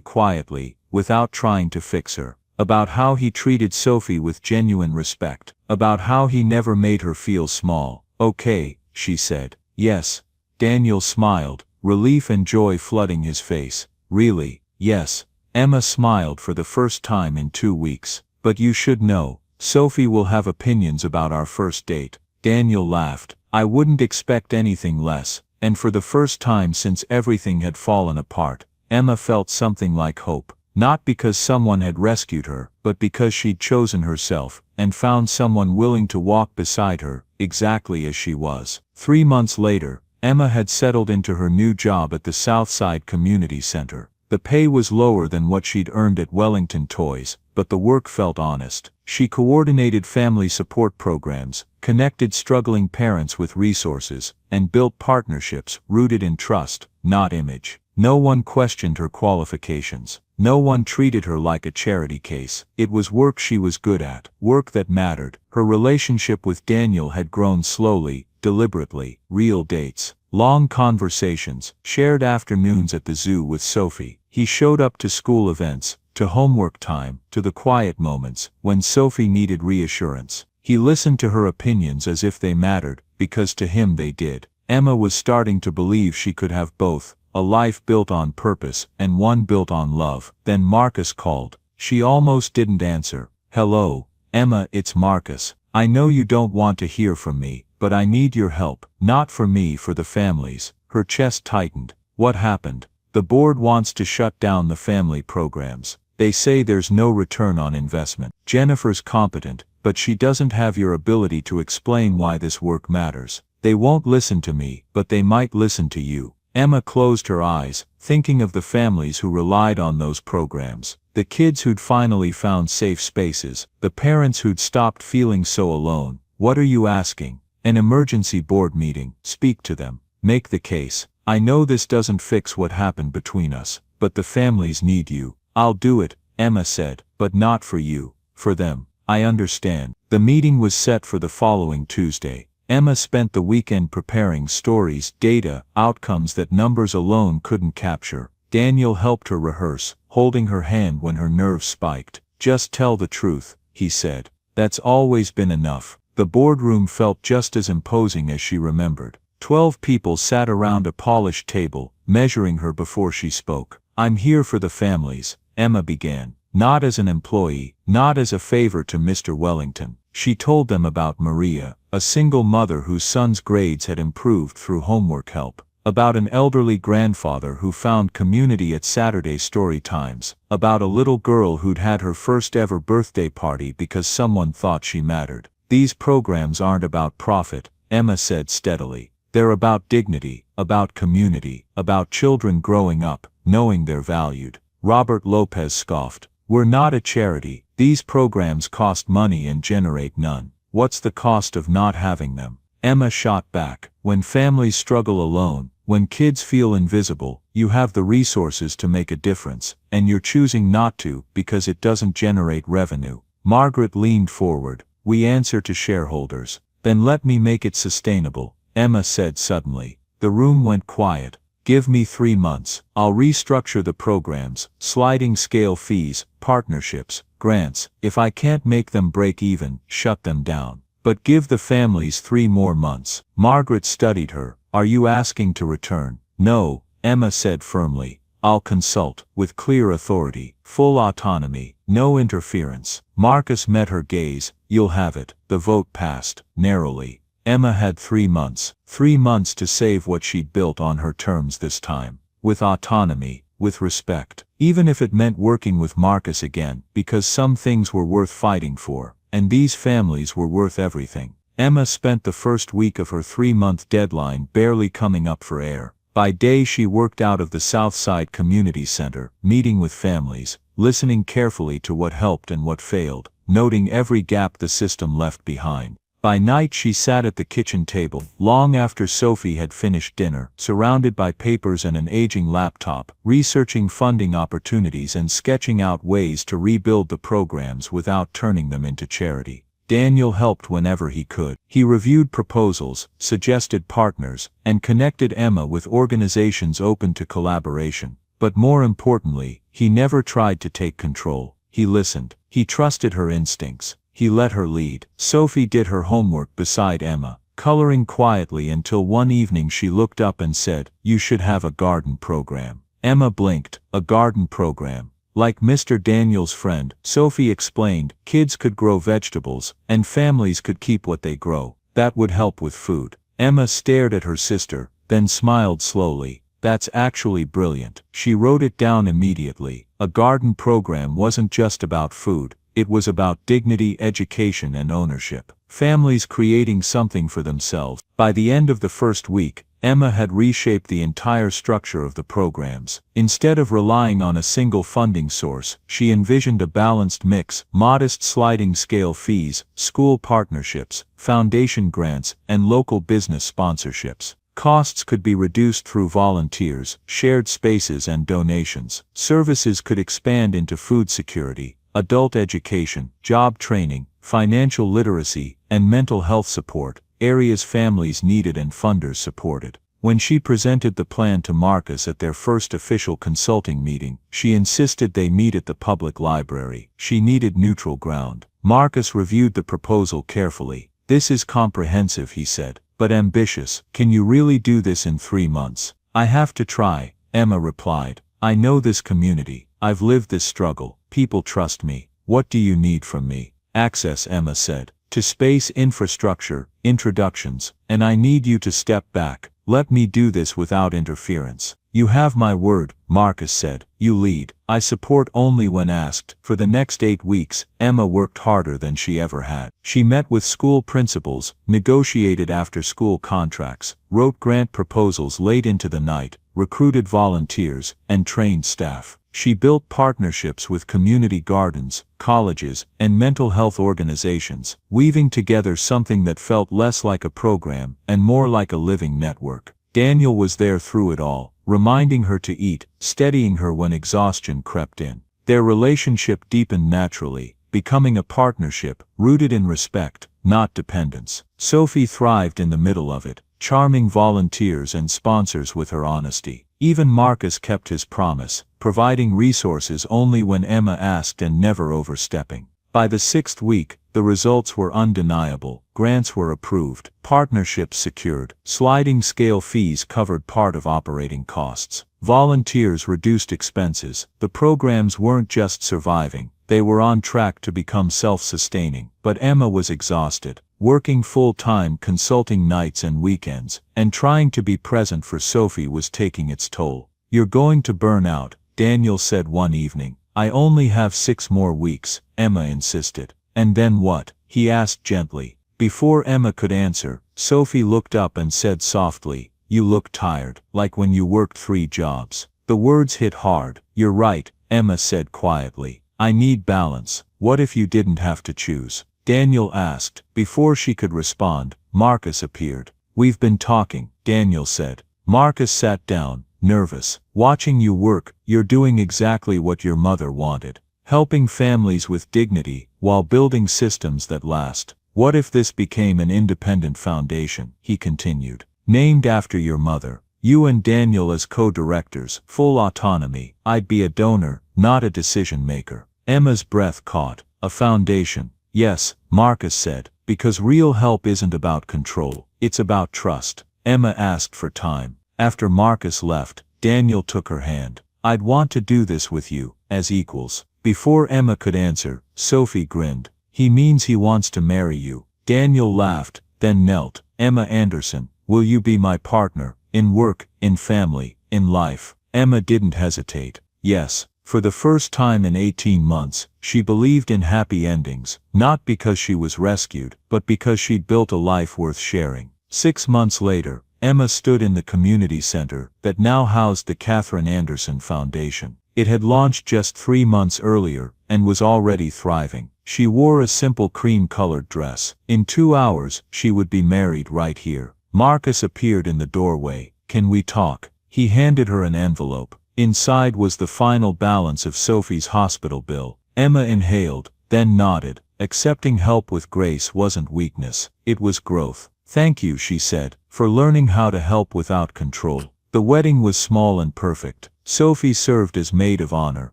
quietly, without trying to fix her. About how he treated Sophie with genuine respect. About how he never made her feel small. Okay, she said. Yes. Daniel smiled, relief and joy flooding his face. Really? Yes. Emma smiled for the first time in 2 weeks. But you should know, Sophie will have opinions about our first date. Daniel laughed. I wouldn't expect anything less. And for the first time since everything had fallen apart, Emma felt something like hope. Not because someone had rescued her, but because she'd chosen herself, and found someone willing to walk beside her, exactly as she was. 3 months later, Emma had settled into her new job at the Southside Community Center. The pay was lower than what she'd earned at Wellington Toys, but the work felt honest. She coordinated family support programs, connected struggling parents with resources, and built partnerships rooted in trust, not image. No one questioned her qualifications. No one treated her like a charity case. It was work she was good at, work that mattered. Her relationship with Daniel had grown slowly, deliberately. Real dates, long conversations, shared afternoons at the zoo with Sophie. He showed up to school events, to homework time, to the quiet moments when Sophie needed reassurance. He listened to her opinions as if they mattered, because to him they did. Emma was starting to believe she could have both. A life built on purpose, and one built on love. Then Marcus called. She almost didn't answer. "Hello, Emma, it's Marcus. I know you don't want to hear from me, but I need your help. Not for me, for the families." Her chest tightened. "What happened?" "The board wants to shut down the family programs. They say there's no return on investment. Jennifer's competent, but she doesn't have your ability to explain why this work matters. They won't listen to me, but they might listen to you." Emma closed her eyes, thinking of the families who relied on those programs. The kids who'd finally found safe spaces. The parents who'd stopped feeling so alone. "What are you asking?" "An emergency board meeting. Speak to them. Make the case. I know this doesn't fix what happened between us, but the families need you." "I'll do it," Emma said, "but not for you. For them. I understand." The meeting was set for the following Tuesday. Emma spent the weekend preparing stories, data, outcomes that numbers alone couldn't capture. Daniel helped her rehearse, holding her hand when her nerves spiked. "Just tell the truth," he said. That's always been enough. The boardroom felt just as imposing as she remembered. 12 people sat around a polished table, measuring her before she spoke. "I'm here for the families," Emma began. "Not as an employee, not as a favor to Mr. Wellington." She told them about Maria, a single mother whose son's grades had improved through homework help. About an elderly grandfather who found community at Saturday story times. About a little girl who'd had her first ever birthday party because someone thought she mattered. "These programs aren't about profit," Emma said steadily. "They're about dignity, about community, about children growing up, knowing they're valued." Robert Lopez scoffed. "We're not a charity. These programs cost money and generate none. What's the cost of not having them?" Emma shot back. "When families struggle alone, when kids feel invisible, you have the resources to make a difference, and you're choosing not to because it doesn't generate revenue." Margaret leaned forward. "We answer to shareholders." "Then let me make it sustainable," Emma said suddenly. The room went quiet. "Give me 3 months. I'll restructure the programs, sliding scale fees, partnerships, grants. If I can't make them break even, shut them down. But give the families 3 more months." Margaret studied her. "Are you asking to return?" "No," Emma said firmly. "I'll consult, with clear authority, full autonomy, no interference." Marcus met her gaze. "You'll have it." The vote passed, narrowly. Emma had 3 months. 3 months to save what she'd built on her terms this time. With autonomy, with respect. Even if it meant working with Marcus again, because some things were worth fighting for, and these families were worth everything. Emma spent the first week of her 3-month deadline barely coming up for air. By day she worked out of the Southside Community Center, meeting with families, listening carefully to what helped and what failed, noting every gap the system left behind. By night she sat at the kitchen table, long after Sophie had finished dinner, surrounded by papers and an aging laptop, researching funding opportunities and sketching out ways to rebuild the programs without turning them into charity. Daniel helped whenever he could. He reviewed proposals, suggested partners, and connected Emma with organizations open to collaboration. But more importantly, he never tried to take control. He listened. He trusted her instincts. He let her lead. Sophie did her homework beside Emma, coloring quietly until one evening she looked up and said, "You should have a garden program." Emma blinked. "A garden program?" "Like Mr. Daniel's friend," Sophie explained, "kids could grow vegetables, and families could keep what they grow. That would help with food." Emma stared at her sister, then smiled slowly. That's actually brilliant. She wrote it down immediately. A garden program wasn't just about food, it was about dignity, education, and ownership. Families creating something for themselves. By the end of the first week, Emma had reshaped the entire structure of the programs. Instead of relying on a single funding source, she envisioned a balanced mix: modest sliding scale fees, school partnerships, foundation grants, and local business sponsorships. Costs could be reduced through volunteers, shared spaces, and donations. Services could expand into food security, adult education, job training, financial literacy, and mental health support, areas families needed and funders supported. When she presented the plan to Marcus at their first official consulting meeting, she insisted they meet at the public library. She needed neutral ground. Marcus reviewed the proposal carefully. "This is comprehensive," he said, "but ambitious. Can you really do this in 3 months?" "I have to try," Emma replied. "I know this community. I've lived this struggle. People trust me." "What do you need from me?" "Access," Emma said, "to space, infrastructure, introductions, and I need you to step back. Let me do this without interference." "You have my word," Marcus said. "You lead. I support only when asked." For the next 8 weeks, Emma worked harder than she ever had. She met with school principals, negotiated after-school contracts, wrote grant proposals late into the night, recruited volunteers, and trained staff. She built partnerships with community gardens, colleges, and mental health organizations, weaving together something that felt less like a program and more like a living network. Daniel was there through it all, reminding her to eat, steadying her when exhaustion crept in. Their relationship deepened naturally, becoming a partnership rooted in respect, not dependence. Sophie thrived in the middle of it, charming volunteers and sponsors with her honesty. Even Marcus kept his promise, providing resources only when Emma asked and never overstepping. By the 6th week, the results were undeniable. Grants were approved, partnerships secured, sliding scale fees covered part of operating costs. Volunteers reduced expenses. The programs weren't just surviving, they were on track to become self-sustaining. But Emma was exhausted, working full-time, consulting nights and weekends, and trying to be present for Sophie was taking its toll. "You're going to burn out," Daniel said one evening. "I only have 6 more weeks," Emma insisted. "And then what?" he asked gently. Before Emma could answer, Sophie looked up and said softly, "You look tired, like when you worked 3 jobs." The words hit hard. "You're right," Emma said quietly. "I need balance." "What if you didn't have to choose?" Daniel asked. Before she could respond, Marcus appeared. "We've been talking," Daniel said. Marcus sat down, nervous. "Watching you work, you're doing exactly what your mother wanted. Helping families with dignity, while building systems that last. What if this became an independent foundation?" he continued. "Named after your mother. You and Daniel as co-directors, full autonomy. I'd be a donor, not a decision maker." Emma's breath caught. "A foundation." "Yes," Marcus said, "because real help isn't about control, it's about trust." Emma asked for time. After Marcus left, Daniel took her hand. "I'd want to do this with you, as equals." Before Emma could answer, Sophie grinned. "He means he wants to marry you." Daniel laughed, then knelt. "Emma Anderson, will you be my partner, in work, in family, in life?" Emma didn't hesitate. "Yes." For the first time in 18 months, she believed in happy endings, not because she was rescued, but because she'd built a life worth sharing. 6 months later, Emma stood in the community center that now housed the Katherine Anderson Foundation. It had launched just 3 months earlier, and was already thriving. She wore a simple cream-colored dress. In 2 hours, she would be married right here. Marcus appeared in the doorway. "Can we talk?" He handed her an envelope. Inside was the final balance of Sophie's hospital bill. Emma inhaled, then nodded. Accepting help with grace wasn't weakness, it was growth. "Thank you," she said, "for learning how to help without control." The wedding was small and perfect. Sophie served as maid of honor,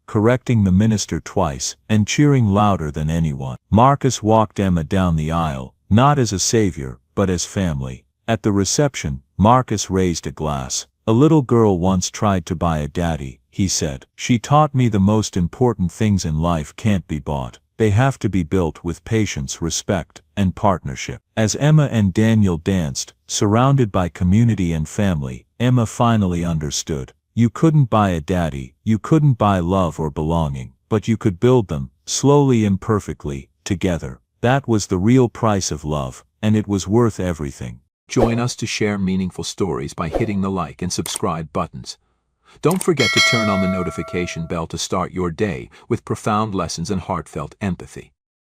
correcting the minister twice, and cheering louder than anyone. Marcus walked Emma down the aisle, not as a savior, but as family. At the reception, Marcus raised a glass. "A little girl once tried to buy a daddy," he said. "She taught me the most important things in life can't be bought." They have to be built with patience, respect, and partnership. As Emma and Daniel danced, surrounded by community and family, Emma finally understood. You couldn't buy a daddy, you couldn't buy love or belonging, but you could build them, slowly, imperfectly, together. That was the real price of love, and it was worth everything. Join us to share meaningful stories by hitting the like and subscribe buttons. Don't forget to turn on the notification bell to start your day with profound lessons and heartfelt empathy.